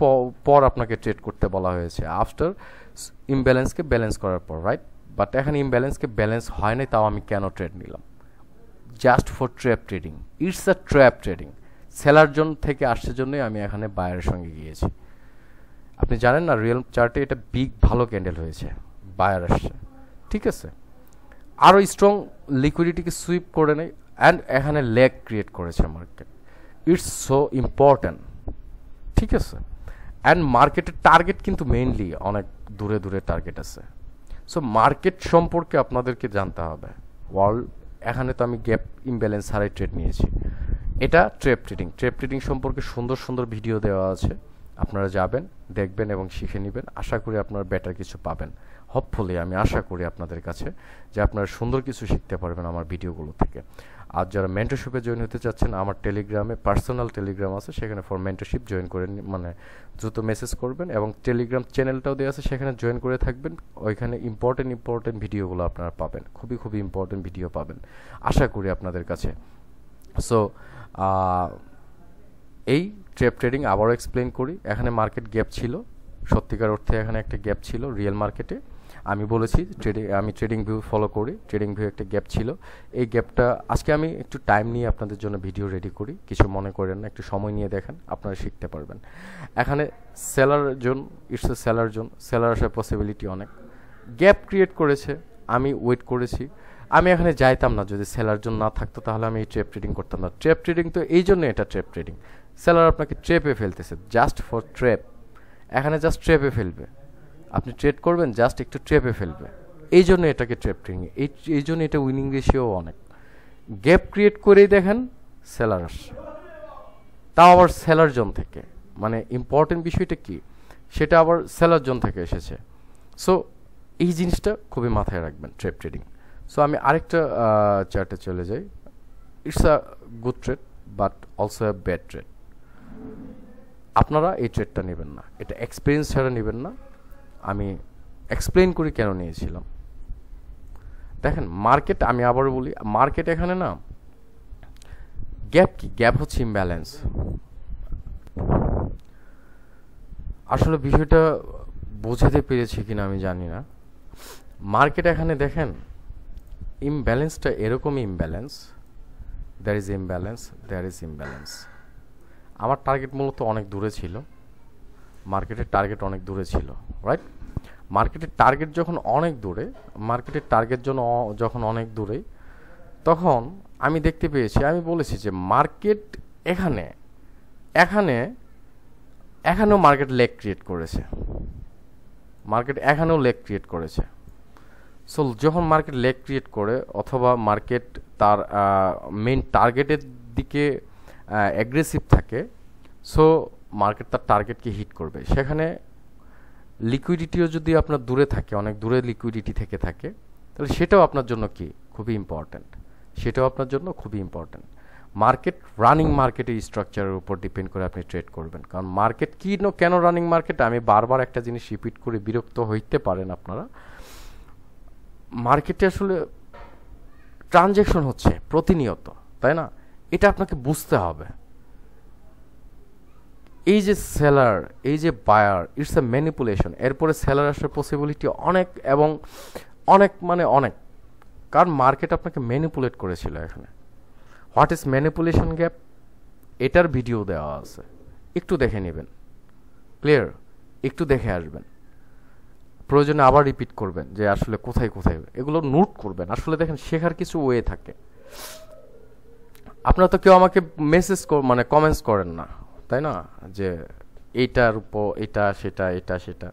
পর আপনাকে ট্রেড করতে বলা হয়েছে, আফটার ইমব্যালেন্সকে ব্যালেন্স করার পর, রাইট? বাট এখানে ইমব্যালেন্সকে ব্যালেন্স হয় নাই, তাও আমি কেন ট্রেড নিলাম? Just for trap trading, it's a trap trading. Seller zone থেকে আসছে জন্যই আমি এখানে বায়ারের সঙ্গে গিয়েছি। আপনি জানেন না, রিয়েল চার্টে এটা বিগ ভালো ক্যান্ডেল হয়েছে, বায়ার আসছে, ঠিক আছে? আরও স্ট্রং লিকুইডিটিকে সুইপ করে নেয়, অ্যান্ড এখানে লেগ ক্রিয়েট করেছে মার্কেট। ইটস সো ইম্পর্ট্যান্ট, ঠিক আছে? অ্যান্ড মার্কেটের টার্গেট কিন্তু মেইনলি অনেক দূরে দূরে টার্গেট আছে। সো মার্কেট সম্পর্কে আপনাদেরকে জানতে হবে। ওয়ার্ল্ড এখানে তো আমি গ্যাপ ইমব্যালেন্স হারাই ট্রেড নিয়েছি। এটা ট্রেপ ট্রেডিং। ট্রেপ ট্রেডিং সম্পর্কে সুন্দর সুন্দর ভিডিও দেওয়া আছে, আপনারা যাবেন, দেখবেন এবং শিখে নেবেন। আশা করি আপনারা বেটার কিছু পাবেন। হোপফুলি আমি আশা করি আপনাদের কাছে যে আপনারা সুন্দর কিছু শিখতে পারবেন আমার ভিডিওগুলো থেকে। আর যারা মেন্টরশিপে জয়েন হতে চাচ্ছেন, আমার টেলিগ্রামে পার্সোনাল টেলিগ্রাম আছে, সেখানে ফর মেন্টরশিপ জয়েন করে মানে দ্রুত মেসেজ করবেন, এবং টেলিগ্রাম চ্যানেলটাও দেওয়া আছে, সেখানে জয়েন করে থাকবেন। ওইখানে ইম্পর্টেন্ট ভিডিওগুলো আপনারা পাবেন, খুবই ইম্পর্টেন্ট ভিডিও পাবেন আশা করি আপনাদের কাছে। সো এই ট্রেপ ট্রেডিং আবারও এক্সপ্লেন করি। এখানে মার্কেট গ্যাপ ছিল, সত্যিকার অর্থে এখানে একটা গ্যাপ ছিল রিয়েল মার্কেটে। আমি বলেছি আমি ট্রেডিং ভিউ ফলো করি, ট্রেডিং ভিউ একটা গ্যাপ ছিল। এই গ্যাপটা আজকে আমি একটু টাইম নিয়ে আপনাদের জন্য ভিডিও রেডি করি, কিছু মনে করেন না, একটু সময় নিয়ে দেখেন, আপনারা শিখতে পারবেন। এখানে seller zone, it's a seller zone, seller আসার পসিবিলিটি অনেক। গ্যাপ ক্রিয়েট করেছে, আমি ওয়েট করেছি। আমি এখানে যাইতাম না, যদি সেলার জোন না থাকতো তাহলে আমি এই ট্রেপ ট্রেডিং করতাম না। ট্রেপ ট্রেডিং তো এই জন্য এটা ট্রেপ ট্রেডিং, সেলার আপনাকে ট্রেপে ফেলতেছে, জাস্ট ফর ট্রেপ। এখানে জাস্ট ট্রেপে ফেলবে, আপনি ট্রেড করবেন, জাস্ট একটু ট্রেপে ফেলবে, এই জন্য এটাকে ট্রেপ ট্রেডিং। এই জন্য এটা উইনিং রেশিও অনেক। গ্যাপ ক্রিয়েট করেই দেখেন সেলার আসছে, তাও আবার সেলার জোন থেকে। মানে ইম্পর্টেন্ট বিষয়টা কি, সেটা আবার সেলার জোন থেকে এসেছে। সো এই জিনিসটা খুবই মাথায় রাখবেন ট্রেপ ট্রেডিং। সো আমি আরেকটা চার্টে চলে যাই। It's a good trade but also a bad trade. আপনারা এই ট্রেডটা নেবেন না, এটা এক্সপিরিয়েন্স ছাড়া নেবেন না। আমি এক্সপ্লেন করি কেন নিয়েছিলাম। দেখেন মার্কেট, আমি আবারও বলি, মার্কেট এখানে না গ্যাপ কি, গ্যাপ হচ্ছে ইমব্যালেন্স। আসলে বিষয়টা বোঝাতে পেরেছি কিনা আমি জানি না। মার্কেট এখানে দেখেন ইমব্যালেন্সটা এরকমই ইমব্যালেন্স, দ্যার ইজ ইমব্যালেন্স। আমার টার্গেট মূলত অনেক দূরে ছিল, মার্কেটের টার্গেট অনেক দূরে ছিল, রাইট? মার্কেটের টার্গেট যখন অনেক দূরে, যখন অনেক দূরে, তখন আমি দেখতে পেয়েছি, আমি বলেছি যে মার্কেট এখানেও মার্কেট লেগ ক্রিয়েট করেছে। সো যখন মার্কেট লেগ ক্রিয়েট করে, অথবা মার্কেট তার মেইন টার্গেটের দিকে অ্যাগ্রেসিভ থাকে, সো মার্কেট তার টার্গেটকে হিট করবে। সেখানে লিকুইডিটিও যদি আপনার দূরে থাকে, অনেক দূরে লিকুইডিটি থেকে থাকে, তাহলে সেটাও আপনার জন্য খুবই ইম্পর্ট্যান্ট। মার্কেট রানিং মার্কেটের স্ট্রাকচারের উপর ডিপেন্ড করে আপনি ট্রেড করবেন। কারণ মার্কেট কেন রানিং মার্কেট, আমি বারবার একটা জিনিস রিপিট করে বিরক্ত হইতে পারেন আপনারা। মার্কেটে আসলে ট্রানজ্যাকশন হচ্ছে প্রতিনিয়ত, তাই না? এটা আপনাকে বুঝতে হবে। এই যে সেলার, এই যে বায়ার, ইটস এ ম্যানিপুলেশন। এরপরে সেলার আসার পসিবিলিটি অনেক, এবং অনেক, কারণ মার্কেট আপনাকে ম্যানিপুলেট করেছিল এখানে। হোয়াট ইজ ম্যানিপুলেশন গ্যাপ, এটার ভিডিও দেওয়া আছে, একটু দেখে নেবেন, ক্লিয়ার, একটু দেখে আসবেন। প্রয়োজনে আবার রিপিট করবেন যে আসলে কোথায় কোথায়, এগুলো নোট করবেন। আসলে দেখেন শেখার কিছু ওয়ে থাকে। আপনারা তো কেউ আমাকে মেসেজ মানে কমেন্টস করেন না, তাই না, যে এইটার উপর এটা সেটা এটা সেটা,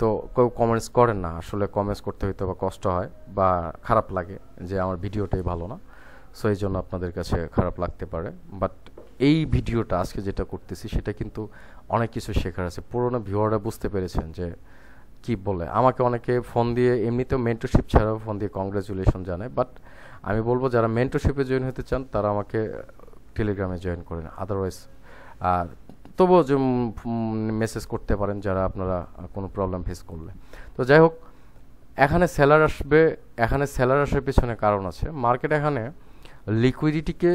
তো কেউ কমেন্টস করেন না। আসলে কমেন্টস করতে হয়তো বা কষ্ট হয় বা খারাপ লাগে যে আমার ভিডিওটাই ভালো না, সো এই জন্য আপনাদের কাছে খারাপ লাগতে পারে। বাট এই ভিডিওটা আজকে যেটা করতেছি সেটা কিন্তু অনেক কিছু শেখার আছে। পুরোনো ভিউয়াররা বুঝতে পেরেছেন যে কি বলে, আমাকে অনেকে ফোন দিয়ে এমনিতেও মেন্টরশিপ ছাড়াও ফোন দিয়ে কংগ্রাচুলেশন জানায়, বাট আমি বলবো যারা মেন্টরশিপে জয়েন হতে চান তারা আমাকে টেলিগ্রামে জয়েন করেন। আদারওয়াইজ তবুও যে মেসেজ করতে পারেন যারা আপনারা কোনো প্রবলেম ফেস করলে। তো যাই হোক, এখানে সেলার আসবে, এখানে সেলার আসার পেছনে কারণ আছে। মার্কেট এখানে লিকুইডিটিকে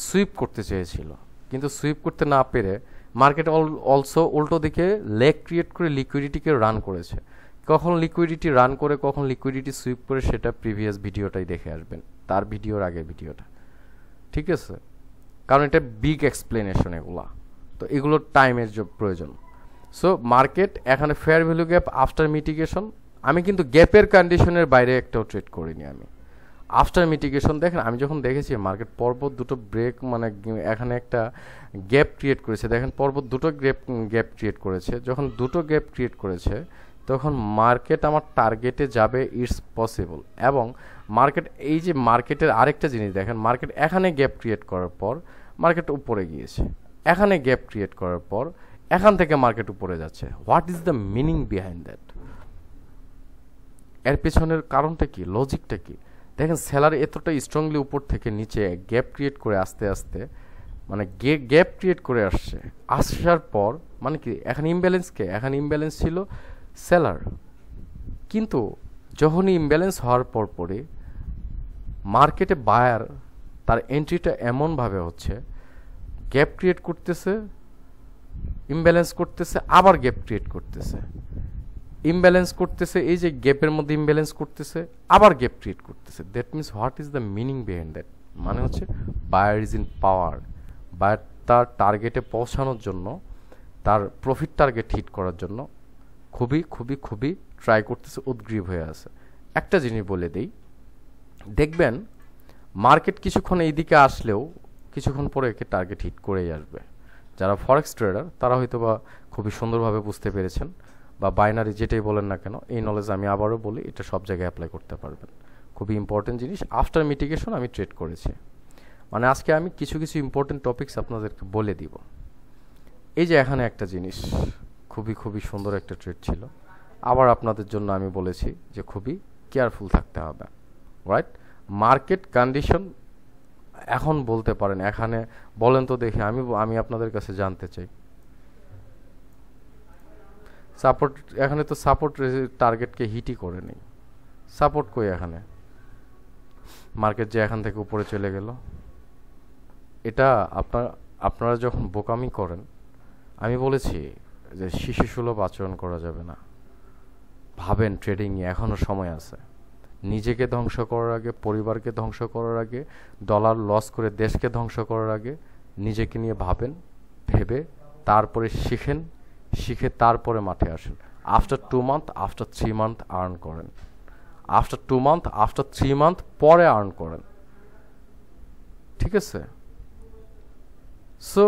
সুইপ করতে চেয়েছিল, কিন্তু সুইপ করতে না পেরে মার্কেট অলসো উল্টো দিকে লেগ ক্রিয়েট করে লিকুইডিটিকে রান করেছে। কখন লিকুইডিটি রান করে কখন লিকুইডিটি সুইপ করে সেটা প্রিভিয়াস ভিডিওটাই দেখে আসবেন, তার ভিডিওর আগের ভিডিওটা, ঠিক আছে? কারণ এটা বিগ এক্সপ্লেনেশন এগুলা, তো এগুলোর টাইমের প্রয়োজন। সো মার্কেট এখানে fair value gap after mitigation, আমি কিন্তু গ্যাপের কন্ডিশনের বাইরে একটাও ট্রেড করিনি। আমি আফটার মিটিগেশন দেখেন, আমি যখন দেখেছি মার্কেট পর্বত দুটো ব্রেক মানে এখানে একটা গ্যাপ ক্রিয়েট করেছে, দেখেন পর্বত দুটো গ্যাপ ক্রিয়েট করেছে। যখন দুটো গ্যাপ ক্রিয়েট করেছে তখন মার্কেট আমার টার্গেটে যাবে, ইটস পসিবল। এবং মার্কেট এই যে মার্কেটের আরেকটা জিনিস দেখেন, মার্কেট এখানে গ্যাপ ক্রিয়েট করার পর মার্কেট উপরে গিয়েছে, এখানে গ্যাপ ক্রিয়েট করার পর এখান থেকে মার্কেট উপরে যাচ্ছে। What is the meaning behind that? এর পেছনের কারণটা কি, লজিকটা কি? দেখেন সেলার এতটা স্ট্রংলি উপর থেকে নিচে গ্যাপ ক্রিয়েট করে আস্তে আস্তে মানে গ্যাপ ক্রিয়েট করে আসছে, আসার পর মানে কি এখানে ইমব্যালেন্সকে, এখানে ইমব্যালেন্স ছিল সেলার, কিন্তু যখনই ইমব্যালেন্স হওয়ার পর পরে মার্কেটে বায়ার তার এন্ট্রিটা এমনভাবে হচ্ছে, গ্যাপ ক্রিয়েট করতেছে, ইমব্যালেন্স করতেছে, আবার গ্যাপ ক্রিয়েট করতেছে, ইমব্যালেন্স করতেছে, এই যে গ্যাপের মধ্যে ইমব্যালেন্স করতেছে, আবার গ্যাপ ক্রিয়েট করতেছে। That means what is the meaning behind that? মানে হচ্ছে buyer is in power. Buyer তার টার্গেটে পৌঁছানোর জন্য, তার প্রফিট টার্গেট হিট করার জন্য খুবই খুবই খুবই ট্রাই করতেছে, উদ্গ্রীব হয়ে আছে। একটা জিনিস বলে দেই, দেখবেন মার্কেট কিছুক্ষণ এই দিকে আসলেও কিছুক্ষণ পরে একে টার্গেট হিট করেই আসবে। যারা ফরেক্স ট্রেডার তারা হয়তো বা খুবই সুন্দরভাবে বুঝতে পেরেছেন, বা বাইনারি যেটাই বলেন না কেন, এই নলেজ আমি আবারও বলি, এটা সব জায়গায় অ্যাপ্লাই করতে পারবেন। খুবই ইম্পর্টেন্ট জিনিস। আফটার মিটিগেশন আমি ট্রেড করেছি, মানে আজকে আমি কিছু কিছু ইম্পর্টেন্ট টপিকস আপনাদেরকে বলে দিব। এই যে এখানে একটা জিনিস, খুবই খুবই সুন্দর একটা ট্রেড ছিল, আবার আপনাদের জন্য আমি বলেছি যে খুবই কেয়ারফুল থাকতে হবে, রাইট? মার্কেট কন্ডিশন এখন বলতে পারেন, এখানে বলেন তো দেখি, আমি আপনাদের কাছে জানতে চাই। সাপোর্ট এখানে তো সাপোর্ট টার্গেটকে হিটই করে নেই, সাপোর্ট কই এখানে? মার্কেট যে এখান থেকে উপরে চলে গেল, এটা আপনারা যখন বোকামি করেন, আমি বলেছি যে শিশুসুলভ আচরণ করা যাবে না। ভাবেন ট্রেডিংয়ে এখনও সময় আছে। নিজেকে ধ্বংস করার আগে, পরিবারকে ধ্বংস করার আগে, ডলার লস করে দেশকে ধ্বংস করার আগে নিজেকে নিয়ে ভাবেন, ভেবে তারপরে শিখেন, শিখে তারপরে মাঠে আসেন। After 2 month, after 3 month earn করেন, আফটার 2 মান্থ, আফটার 3 মান্থ পরে আর্ন করেন, ঠিক আছে? সো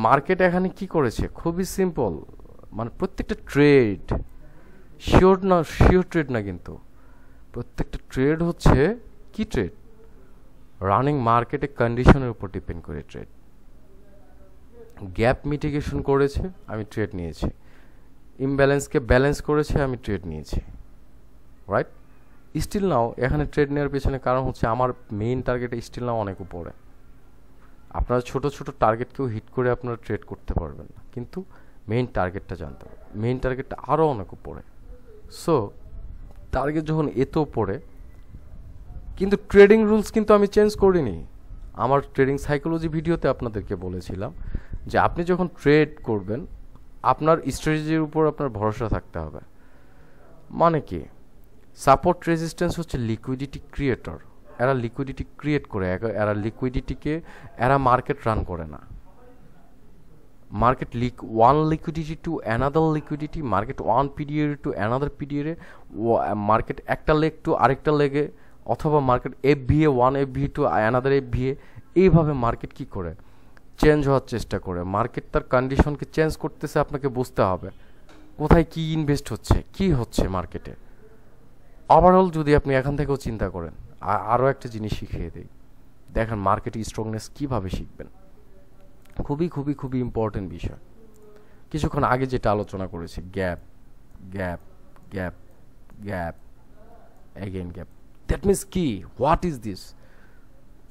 মার্কেট এখানে কি করেছে, খুবই সিম্পল, মানে প্রত্যেকটা ট্রেড শিওর ট্রেড না, কিন্তু প্রত্যেকটা ট্রেড হচ্ছে কি ট্রেড, রানিং মার্কেটে কন্ডিশনের উপর ডিপেন্ড করে ট্রেড। গ্যাপ মিটিগেশন করেছে, আমি ট্রেড নিয়েছি। ইমব্যালেন্সকে ব্যালেন্স করেছে, আমি ট্রেড নিয়েছি, রাইট? স্টিল নাও এখানে ট্রেড নেওয়ার পেছনে কারণ হচ্ছে আমার মেইন টার্গেট স্টিল নাও অনেক উপরে। আপনারা ছোট ছোট টার্গেটকেও হিট করে আপনারা ট্রেড করতে পারবেন না, কিন্তু মেইন টার্গেটটা জানতে হবে, মেইন টার্গেটটা আরও অনেক উপরে। সো টার্গেট যখন এত উপরে, কিন্তু ট্রেডিং রুলস কিন্তু আমি চেঞ্জ করিনি। আমার ট্রেডিং সাইকোলজি ভিডিওতে আপনাদেরকে বলেছিলাম যে আপনি যখন ট্রেড করবেন আপনার স্ট্র্যাটেজির উপর আপনার ভরসা থাকতে হবে। মানে কি, সাপোর্ট রেজিস্ট্যান্স হচ্ছে লিকুইডিটি ক্রিয়েটর, এরা লিকুইডিটি ক্রিয়েট করে, এরা লিকুইডিটিকে এরা মার্কেট রান করে না, market leak one liquidity to another liquidity, market one PDA to another PDA, market একটা লেগ টু আরেকটা লেগে, অথবা market FVA one FVA to another FVA, এইভাবে মার্কেট কি করে চেঞ্জ হওয়ার চেষ্টা করে। মার্কেট তার কন্ডিশনকে চেঞ্জ করতেছে, আপনাকে বুঝতে হবে কোথায় কি ইনভেস্ট হচ্ছে, কি হচ্ছে মার্কেটে। ওভারঅল যদি আপনি এখান থেকেও চিন্তা করেন, আরও একটা জিনিস শিখিয়ে দেই, দেখেন মার্কেটে স্ট্রংনেস কীভাবে শিখবেন, খুবই খুবই খুবই ইম্পর্টেন্ট বিষয়। কিছুক্ষণ আগে যেটা আলোচনা করেছি, gap gap gap gap again gap, that means কি, what is this?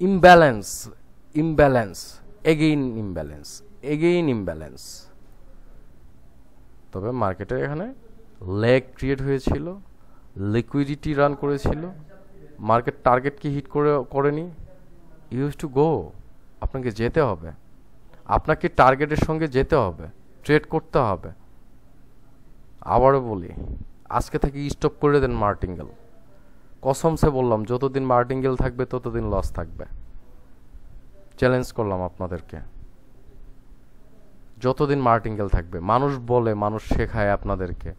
Imbalance, imbalance, again imbalance, again imbalance. তবে মার্কেটে এখানে লেগ ক্রিয়েট হয়েছিল, লিকুইডিটি রান করেছিল, মার্কেট টার্গেটকে হিট করেনি, ইউজ টু গো, আপনাকে যেতে হবে, আপনাকে টার্গেটের সঙ্গে যেতে হবে, ট্রেড করতে হবে। আবারও বলি, আজকে থেকে স্টপ করে দেন মার্টিঙ্গেল, কসমসে বললাম, যতদিন মার্টিঙ্গেল থাকবে ততদিন লস থাকবে। চ্যালেঞ্জ করলাম আপনাদেরকে, যতদিন মার্টিঙ্গেল থাকবে। মানুষ বলে, মানুষ শেখায় আপনাদেরকে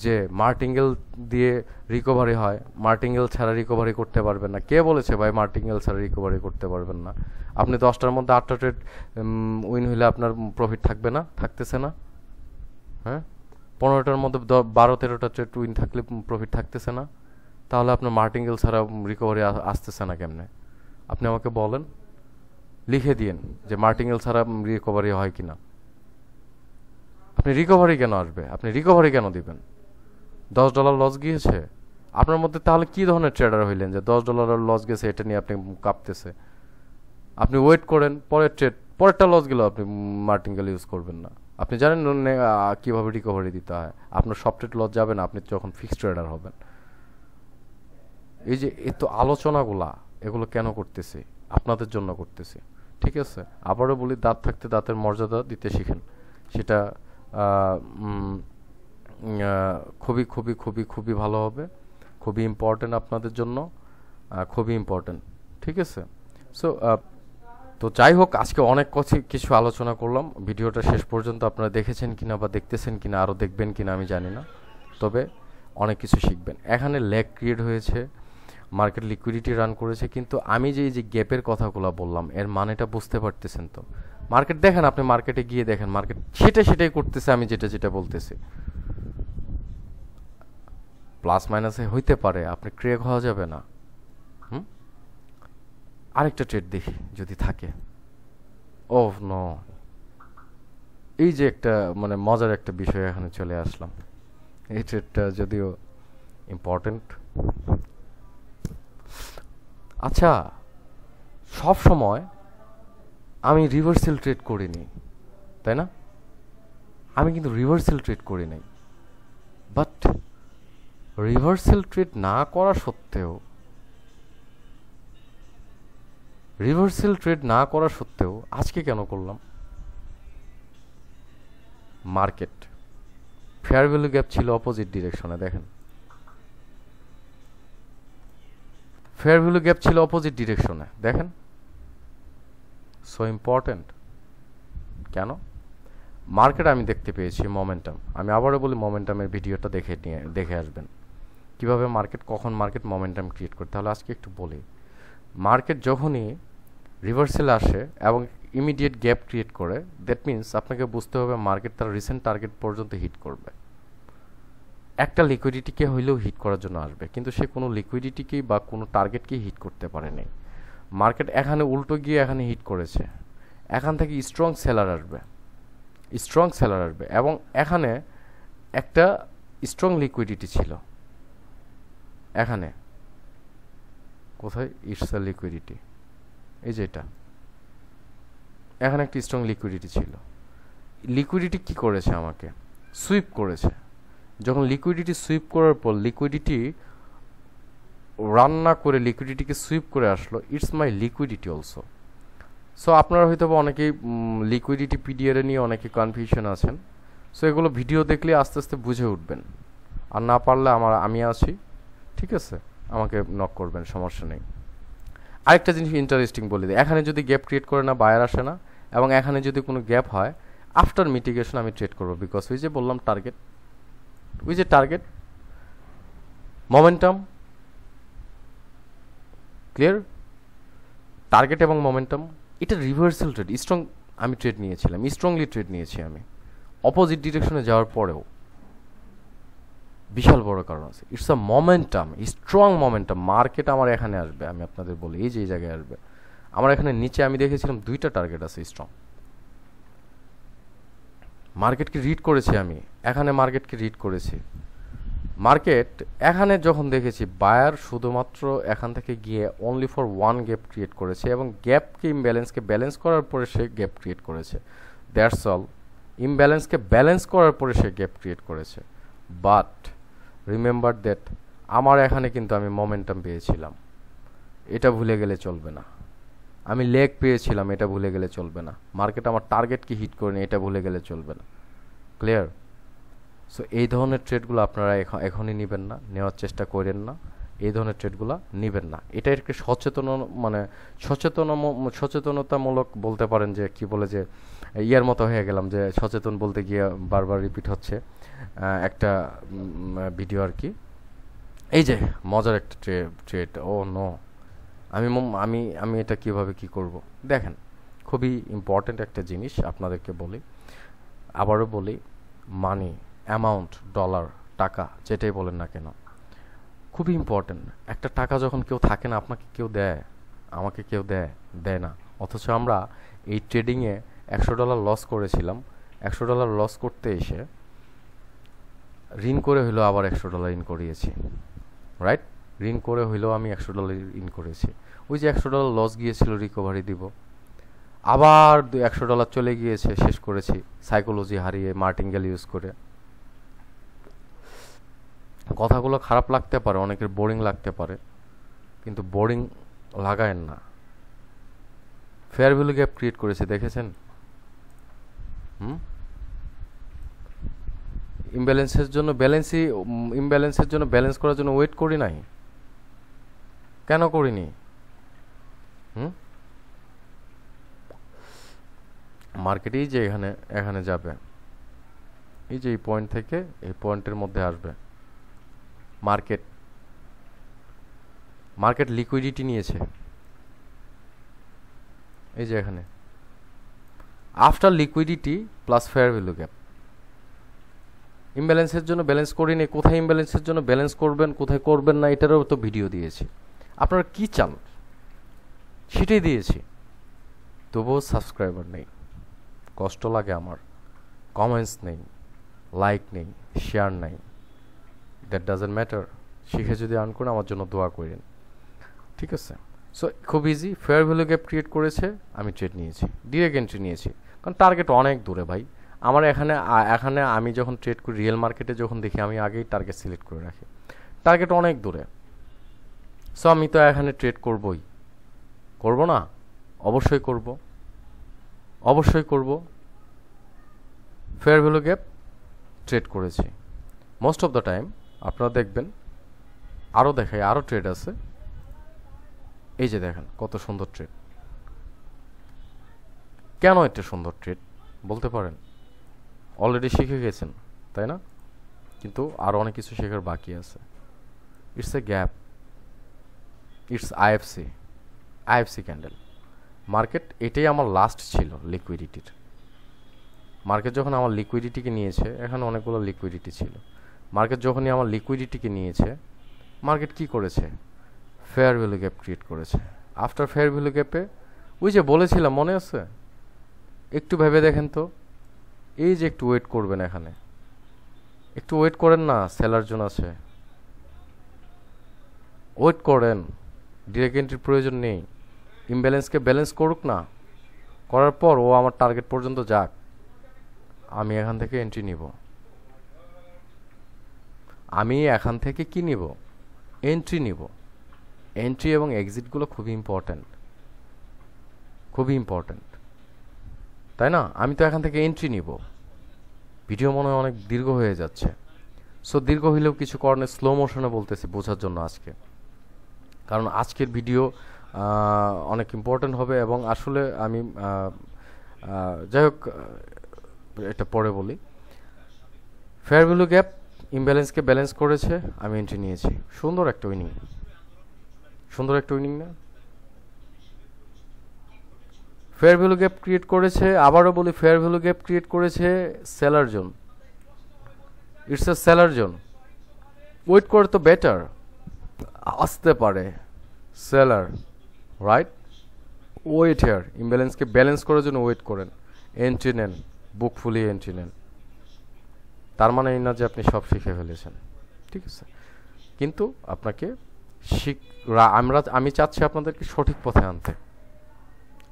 যে মার্টিঙ্গেল দিয়ে রিকভারি হয়, মার্টিঙ্গেল ছাড়া রিকভারি করতে পারবেন না। কে বলেছে ভাই মার্টিঙ্গেল ছাড়া রিকভারি করতে পারবেন না? আপনি 10টার মধ্যে 8টা ট্রেড উইন হইলে আপনার প্রফিট থাকবে না? থাকতেছে না? হ্যাঁ, 15টার মধ্যে 12-13টা ট্রেড উইন থাকলে প্রফিট থাকতেছে না? তাহলে আপনার মার্টিঙ্গেল ছাড়া রিকভারি আসতেছে না কেমনে? আপনি আমাকে বলেন, লিখে দিন যে মার্টিঙ্গেল ছাড়া রিকভারি হয় কিনা। আপনি রিকভারি কেন আসবে? আপনি রিকভারি কেন দিবেন? $10 লস গিয়েছে আপনার মধ্যে, তাহলে কি ধরনের ট্রেডার হইলেন যে $10 লস গেছে এটা নিয়ে আপনি কাঁপতেছে? আপনি ওয়েট করেন, পরের ট্রেড, পরেরটা লস গেলেও আপনি মার্টিঙ্গেল ইউজ করবেন না। আপনি জানেন কিভাবে রিকভারি দিতে হয়। আপনার সব ট্রেড লস যাবে না আপনি যখন ফিক্সড ট্রেডার হবেন। এই যে এত আলোচনাগুলা, এগুলো কেন করতেছি? আপনাদের জন্য করতেছি, ঠিক আছে? আবারও বলি, দাঁত থাকতে দাঁতের মর্যাদা দিতে শিখেন, সেটা খুবই খুবই খুবই খুবই ভালো হবে, খুবই ইম্পর্টেন্ট আপনাদের জন্য, খুবই ইম্পর্টেন্ট, ঠিক আছে? সো তো যাই হোক, আজকে অনেক কিছু আলোচনা করলাম। ভিডিওটা শেষ পর্যন্ত আপনারা দেখেছেন কিনা বা দেখতেছেন কিনা, আরও দেখবেন কিনা আমি জানি না, তবে অনেক কিছু শিখবেন। এখানে ল্যাগ ক্রিয়েট হয়েছে, মার্কেট লিকুইডিটি রান করেছে, কিন্তু আমি যে এই যে গ্যাপের কথাগুলো বললাম, এর মানেটা বুঝতে পারতেছেন তো? মার্কেট দেখেন, আপনি মার্কেটে গিয়ে দেখেন, মার্কেট সেটাই করতেছে, আমি যেটা বলতেছি। প্লাস মাইনাসে হইতে পারে, আপনি ক্রেক হওয়া যাবে না। আরেকটা ট্রেড দেখি যদি থাকে। ও নো, এই যে একটা মানে মজার একটা বিষয় এখানে চলে আসলাম। এই ট্রেডটা যদিও ইম্পর্টেন্ট। আচ্ছা, সব সময় আমি রিভার্সাল ট্রেড করিনি, তাই না? আমি কিন্তু রিভার্সাল ট্রেড করি নাই, বাট রিভার্সাল ট্রেড না করা সত্ত্বেও, আজকে কেন করলাম? মার্কেট ফেয়ার ভ্যালু গ্যাপ ছিল অপোজিট ডিরেকশনে, দেখেন ফেয়ার ভ্যালু গ্যাপ ছিল অপোজিট ডিরেকশনে, দেখেন। সো ইম্পর্টেন্ট কেন? মার্কেট আমি দেখতে পেয়েছি মোমেন্টাম। আমি আবারও বলি, মোমেন্টামের ভিডিওটা দেখে আসবেন কিভাবে মার্কেট, কখন মার্কেট মোমেন্টাম ক্রিয়েট করে। তাহলে আজকে একটু বলি, মার্কেট যখনই রিভার্সাল আসে এবং ইমিডিয়েট গ্যাপ ক্রিয়েট করে, দ্যাট মিনস আপনাকে বুঝতে হবে মার্কেট তার রিসেন্ট টার্গেট পর্যন্ত হিট করবে। একটা লিকুইডিটিকে হইলেও হিট করার জন্য আসবে, কিন্তু সে কোনো লিকুইডিটিকেই বা কোনো টার্গেটকেই হিট করতে পারেনি। মার্কেট এখানে উল্টো গিয়ে এখানে হিট করেছে, এখান থেকে স্ট্রং সেলার আসবে এবং এখানে একটা স্ট্রং লিকুইডিটি ছিল। এখানে কোথায় ইটস আ লিকুইডিটি, এই যে এটা, এখানে একটা স্ট্রং লিকুইডিটি ছিল। লিকুইডিটি কি করেছে? আমাকে সুইপ করেছে। যখন লিকুইডিটি সুইপ করার পর লিকুইডিটি রান না করে লিকুইডিটিকে সুইপ করে আসলো, it's my liquidity also. So আপনারা হয়তো অনেকেই লিকুইডিটি পিডিআর নিয়ে অনেকে কনফিউশন আছেন। সো এগুলো ভিডিও দেখলে আস্তে আস্তে বুঝে উঠবেন, আর না পারলে আমি আছি, ঠিক আছে? আমাকে নক করবেন, সমস্যা নেই। আরেকটা জিনিস ইন্টারেস্টিং বলে দিই, এখানে যদি গ্যাপ ক্রিয়েট করে না, বায়ার আসে না, এবং এখানে যদি কোনো গ্যাপ হয় আফটার মিটিগেশন আমি ট্রেড করব, বিকজ ওই যে বললাম টার্গেট মোমেন্টাম ক্লিয়ার, টার্গেট এবং মোমেন্টাম এটা রিভার্সাল ট্রেড, স্ট্রং আমি ট্রেড নিয়েছিলাম, স্ট্রংলি ট্রেড নিয়েছি আমি অপোজিট ডিরেকশনে যাওয়ার পরেও। বিশাল বড় কারণ আছে, it's a momentum, strong momentum. Market আমার এখানে আসবে, আমি আপনাদের বলি এই যে এই জায়গায় আসবে। আমার এখানে নিচে আমি দেখেছিলাম 2টা টার্গেট আছে স্ট্রং, মার্কেটকে রিড করেছি আমি, এখানে মার্কেটকে রিড করেছি। মার্কেট এখানে যখন দেখেছি বায়ার শুধুমাত্র এখান থেকে গিয়ে only for one gap create করেছে এবং গ্যাপকে ইমব্যালেন্সকে ব্যালেন্স করার পরে সে গ্যাপ ক্রিয়েট করেছে, দ্যাটস অল। ইমব্যালেন্সকে ব্যালেন্স করার পরে সে গ্যাপ ক্রিয়েট করেছে। বাট রিমেম্বার দ্যাট আমার এখানে কিন্তু আমি মোমেন্টাম পেয়েছিলাম, এটা ভুলে গেলে চলবে না। আমি লেগ পেয়েছিলাম, এটা ভুলে গেলে চলবে না। মার্কেট আমার টার্গেটকে হিট করেনি, এটা ভুলে গেলে চলবে না। ক্লিয়ার? সো এই ধরনের ট্রেডগুলো আপনারা এখনই নেবেন না, নেওয়ার চেষ্টা করেন না, এই ধরনের ট্রেডগুলো নেবেন না। এটা একটি সচেতনতামূলক বলতে পারেন, যে কি বলে যে ইয়ার মতো হয়ে গেলাম, যে সচেতন বলতে গিয়ে বারবার রিপিট হচ্ছে একটা ভিডিও আর কি। এই যে মজার একটা ট্রেড, ও নো, আমি এটা কিভাবে কি করব দেখেন, খুবই ইম্পর্ট্যান্ট একটা জিনিস আপনাদেরকে বলি, আবারও বলি, মানি, অ্যামাউন্ট, ডলার, টাকা, যেটাই বলেন না কেন, খুবই ইম্পর্ট্যান্ট। একটা টাকা যখন কেউ থাকে না, আপনাকে কেউ দেয়, আমাকে কেউ দেয় না। অথচ আমরা এই ট্রেডিংয়ে $100 লস করেছিলাম, $100 লস করতে এসে ঋণ করে হইলেও আবার $100 ইন করিয়েছি, রাইট? ঋণ করে হইলেও আমি $100 ইন করেছি। ওই যে $100 লস গিয়েছিল, রিকভারি দিব, আবার $100 চলে গিয়েছে, শেষ করেছি সাইকোলজি হারিয়ে, মার্টিঙ্গেল ইউজ করে। কথাগুলো খারাপ লাগতে পারে, অনেকের বোরিং লাগতে পারে, কিন্তু বোরিং লাগায়েন না। ফেয়ার ভ্যালু গ্যাপ ক্রিয়েট করেছে, দেখেছেন? ইমব্যালেন্সের জন্য ব্যালেন্স করার জন্য ওয়েট করি নাই, কেন করিনি? মার্কেট এই যে এখানে যাবে, এই যে এই পয়েন্ট থেকে এই পয়েন্টের মধ্যে আসবে, মার্কেট লিকুইডিটি নিয়েছে, এই যে এখানে after liquidity plus fair value gap. ইমব্যালেন্সের জন্য ব্যালেন্স করিনি, কোথায় ইমব্যালেন্সের জন্য ব্যালেন্স করবেন, কোথায় করবেন না, এটারও তো ভিডিও দিয়েছি। আপনারা কি চান সেটাই দিয়েছি, তবুও সাবস্ক্রাইবার নেই, কষ্ট লাগে আমার। কমেন্টস নেই, লাইক নেই, শেয়ার নেই, দ্যাট ডাজন্ট ম্যাটার। শিখে যদি আর্ন করে আমার জন্য দোয়া করেন, ঠিক আছে? সো খুব easy, fair value gap create করেছে, আমি ট্রেড নিয়েছি, ডিরেক্ট এন্ট্রি নিয়েছি, কারণ টার্গেট অনেক দূরে ভাই। আমার এখানে আমি যখন ট্রেড করি রিয়েল মার্কেটে, যখন দেখি আমি আগেই টার্গেট সিলেক্ট করে রাখি, টার্গেট অনেক দূরে। সো আমি তো এখানে ট্রেড করব না? অবশ্যই করব। ফেয়ার ভ্যালু গ্যাপ ট্রেড করেছি মোস্ট অফ দ্য টাইম। আপনারা দেখবেন আরও ট্রেড আছে, এই যে দেখেন কত সুন্দর ট্রেড। কেন এটা সুন্দর ট্রেড বলতে পারেন? অলরেডি শিখে গেছেন, তাই না? কিন্তু আরও অনেক কিছু শেখার বাকি আছে। It's a gap, it's IFC candle. Market এটাই আমার লাস্ট ছিল লিকুইডিটির। মার্কেট যখন আমার লিকুইডিটিকে নিয়েছে, এখানে অনেকগুলো লিকুইডিটি ছিল, মার্কেট যখনই আমার লিকুইডিটিকে নিয়েছে, মার্কেট কি করেছে? ফেয়ার ভ্যালু গ্যাপ ক্রিয়েট করেছে। আফটার ফেয়ার ভ্যালু গ্যাপে ওই যে বলেছিলাম, মনে আছে? একটু ভেবে দেখেন তো, এই যে একটু ওয়েট করবেন, এখানে একটু ওয়েট করেন না, সেলার জোন আছে, ওয়েট করেন, ডিরেক্ট এন্ট্রির প্রয়োজন নেই। ইমব্যালেন্সকে ব্যালেন্স করুক না, করার পর ও আমার টার্গেট পর্যন্ত যাক, আমি এখান থেকে এন্ট্রি নিব। আমি এখান থেকে কি নিব? এন্ট্রি নিব। এন্ট্রি এবং এক্সিটগুলো খুবই ইম্পর্ট্যান্ট, তাই না? আমি তো এখান থেকে এন্ট্রি নিব। ভিডিও মনে হয় অনেক দীর্ঘ হয়ে যাচ্ছে, সো দীর্ঘ হইলেও কিছু কারণে স্লো মোশনে বলতেছি বোঝার জন্য আজকে, কারণ আজকের ভিডিও অনেক ইম্পর্ট্যান্ট হবে। এবং আসলে আমি যাই হোক, এটা পরে বলি। ফেয়ার ভ্যালু গ্যাপ ইমব্যালেন্সকে ব্যালেন্স করেছে, আমি এন্ট্রি নিয়েছি। সুন্দর একটা উইনিং না? ফেয়ার ভ্যালু গ্যাপ ক্রিয়েট করেছে, আবারও বলি ফেয়ার ভ্যালু গ্যাপ ক্রিয়েট করেছে seller zone. It's a seller zone. Wait করে তো বেটার আসতে পারে সেলার, রাইট? ওয়েট হেয়ার, ইমব্যালেন্সকে ব্যালেন্স করার জন্য ওয়েট করেন, এন্ট্রি নেন, বুক ফুলি এন্ট্রি নেন। তার মানে এই না যে আপনি সব শিখে ফেলেছেন, ঠিক আছে? কিন্তু আপনাকে আমি চাচ্ছি আপনাদেরকে সঠিক পথে আনতে।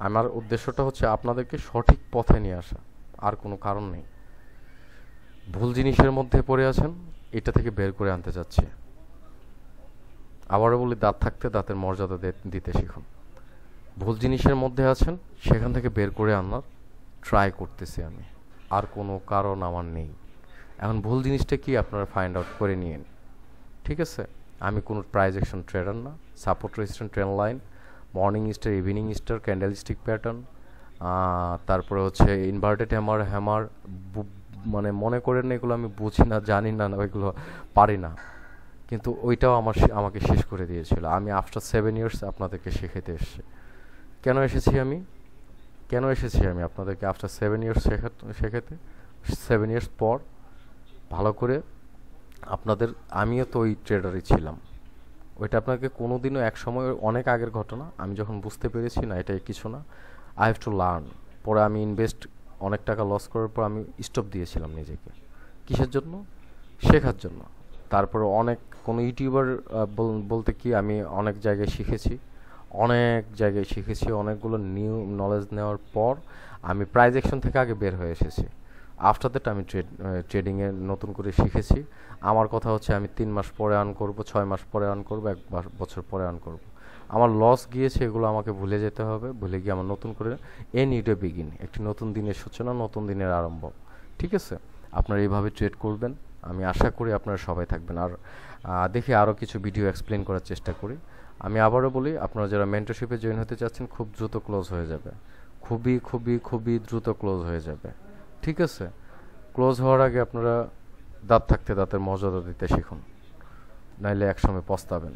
আমার উদ্দেশ্যটা হচ্ছে আপনাদেরকে সঠিক পথে নিয়ে আসা, আর কোনো কারণ নেই। ভুল জিনিসের মধ্যে পড়ে আছেন, এটা থেকে বের করে আনতে চাচ্ছি। আবারও বলি, দাঁত থাকতে দাঁতের মর্যাদা দিতে শিখুন। ভুল জিনিসের মধ্যে আছেন, সেখান থেকে বের করে আনার ট্রাই করতেছি আমি, আর কোনো কারণ আমার নেই। এখন ভুল জিনিসটা কি আপনারা ফাইন্ড আউট করে নিন, ঠিক আছে? আমি কোনো প্রাইস অ্যাকশন ট্রেডার না। Support resistance trend line, morning star, evening star, candlestick pattern, তারপরে হচ্ছে ইনভার্টেড হ্যামার, মানে মনে করেন না এগুলো আমি বুঝি না, জানি না, ওইগুলো পারি না, কিন্তু ওইটাও আমাকে শেষ করে দিয়েছিল। আমি আফটার 7 ইয়ার্স আপনাদেরকে শেখাতে এসেছি। কেন এসেছি আমি আপনাদেরকে আফটার 7 ইয়ার্স শেখাতে? 7 ইয়ার্স পর ভালো করে আপনাদের, আমিও তো ওই ট্রেডারই ছিলাম। ওইটা আপনাকে কোনোদিনও এক সময়, অনেক আগের ঘটনা, আমি যখন বুঝতে পেরেছি না এটাই কিছু না, আই হ্যাভ টু লার্ন। পরে আমি অনেক টাকা লস করার পর আমি স্টপ দিয়েছিলাম নিজেকে। কিসের জন্য? শেখার জন্য। তারপরে কোনো ইউটিউবার বলতে কি, আমি অনেক জায়গায় শিখেছি, অনেকগুলো নিউ নলেজ নেওয়ার পর আমি প্রাইস অ্যাকশন থেকে আগে বের হয়ে এসেছি। আফটার দ্যাট আমি ট্রেডিংয়ে নতুন করে শিখেছি। আমার কথা হচ্ছে আমি 3 মাস পরে আর্ন করব, 6 মাস পরে আর্ন করব, 1 বছর পরে আর্ন করব। আমার লস গিয়েছে, এগুলো আমাকে ভুলে যেতে হবে। ভুলে গিয়ে আমার নতুন করে নিড এ বিগিন, একটি নতুন দিনের সূচনা, নতুন দিনের আরম্ভ, ঠিক আছে? আপনারা এইভাবে ট্রেড করবেন, আমি আশা করি আপনারা সবাই থাকবেন। আর দেখি আরও কিছু ভিডিও এক্সপ্লেন করার চেষ্টা করি। আমি আবারও বলি, আপনারা যারা মেন্টরশিপে জয়েন হতে চাচ্ছেন, খুব দ্রুত ক্লোজ হয়ে যাবে, খুবই দ্রুত ক্লোজ হয়ে যাবে, ঠিক আছে? ক্লোজ হওয়ার আগে আপনারা দাঁত থাকতে দাঁতের মর্যাদা দিতে শিখুন, নাইলে একসময় পস্তাবেন,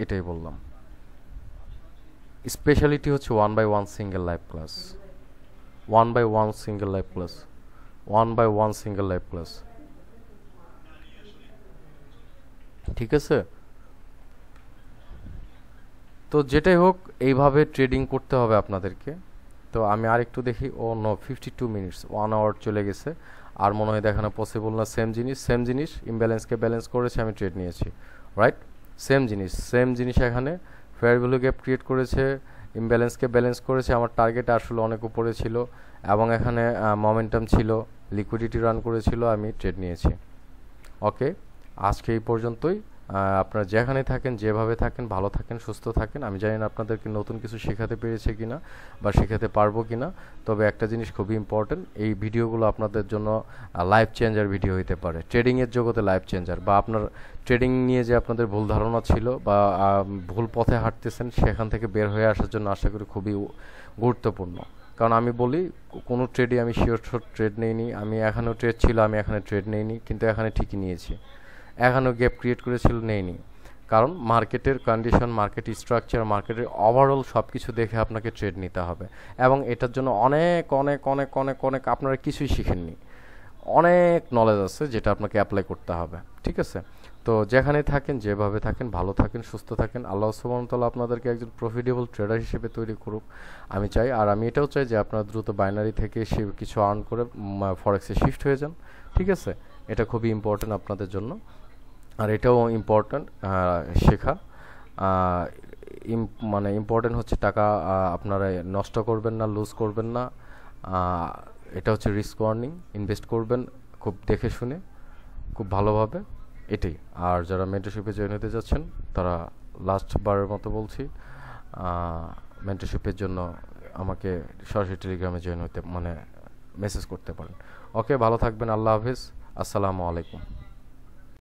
এটাই বললাম। স্পেশালিটি হচ্ছে 1/1 single live class, 1/1 single live class, 1/1 single live class, ঠিক আছে? তো যেটাই হোক, এইভাবে ট্রেডিং করতে হবে আপনাদেরকে। তো আমি আর একটু দেখি, 52 মিনিটস, 1 আওয়ার চলে গেছে, আর মনে হয় দেখানো পসিবল না। সেম জিনিস ইমব্যালেন্সকে ব্যালেন্স করেছে, আমি ট্রেড নিয়েছি, রাইট? সেম জিনিস এখানে ফেয়ার ভ্যালু গ্যাপ ক্রিয়েট করেছে, ইমব্যালেন্সকে ব্যালেন্স করেছে। আমার টার্গেট আসলে অনেক উপরে ছিল, এবং এখানে মোমেন্টাম ছিল, লিকুইডিটি রান করেছিল, আমি ট্রেড নিয়েছি। ওকে, আজকে এই পর্যন্তই। আপনারা যেখানে থাকেন, যেভাবে থাকেন, ভালো থাকেন, সুস্থ থাকেন। আমি জানি না আপনাদেরকে নতুন কিছু শেখাতে পেরেছে কিনা বা শেখাতে পারবো কিনা, তবে একটা জিনিস খুবই ইম্পর্টেন্ট, এই ভিডিওগুলো আপনাদের জন্য লাইফ চেঞ্জার ভিডিও হতে পারে, ট্রেডিংয়ের জগতে লাইফ চেঞ্জার, বা আপনার ট্রেডিং নিয়ে যে আপনাদের ভুল ধারণা ছিল বা ভুল পথে হাঁটতেছেন, সেখান থেকে বের হয়ে আসার জন্য আশা করি খুবই গুরুত্বপূর্ণ। কারণ আমি বলি, কোনো ট্রেডে আমি শিওর ট্রেড নেইনি, আমি এখানেও ট্রেড ছিল, আমি এখানে ট্রেড নেইনি, কিন্তু এখানে ঠিকই নিয়েছি। এখানেও গ্যাপ ক্রিয়েট করেছিল, নেইনি। কারণ মার্কেটের কন্ডিশন, মার্কেট স্ট্রাকচার, মার্কেটের ওভারঅল সব কিছু দেখে আপনাকে ট্রেড নিতে হবে, এবং এটার জন্য অনেক আপনারা কিছুই শিখেননি, অনেক নলেজ আছে যেটা আপনাকে অ্যাপ্লাই করতে হবে, ঠিক আছে? তো যেখানে থাকেন, যেভাবে থাকেন, ভালো থাকেন, সুস্থ থাকেন। আল্লাহ সুবহানাহু ওয়া তাআলা আপনাদেরকে একজন প্রফিটেবল ট্রেডার হিসেবে তৈরি করুক, আমি চাই। আর আমি এটাও চাই যে আপনারা দ্রুত বাইনারি থেকে কিছু আর্ন করে ফরেক্সে শিফট হয়ে যান, ঠিক আছে? এটা খুবই ইম্পর্টেন্ট আপনাদের জন্য। আর এটাও ইম্পর্টেন্ট শেখা, মানে ইম্পর্টেন্ট হচ্ছে টাকা আপনারা নষ্ট করবেন না, লুজ করবেন না। এটা হচ্ছে রিস্ক ওয়ার্নিং, ইনভেস্ট করবেন খুব দেখে শুনে, খুব ভালোভাবে, এটাই। আর যারা মেন্টরশিপে জয়েন হতে যাচ্ছেন, তারা লাস্টবারের মতো বলছি, মেন্টরশিপের জন্য আমাকে সরাসরি টেলিগ্রামে জয়েন হতে, মানে মেসেজ করতে পারেন। ওকে, ভালো থাকবেন, আল্লাহ হাফিজ, আসসালামু আলাইকুম।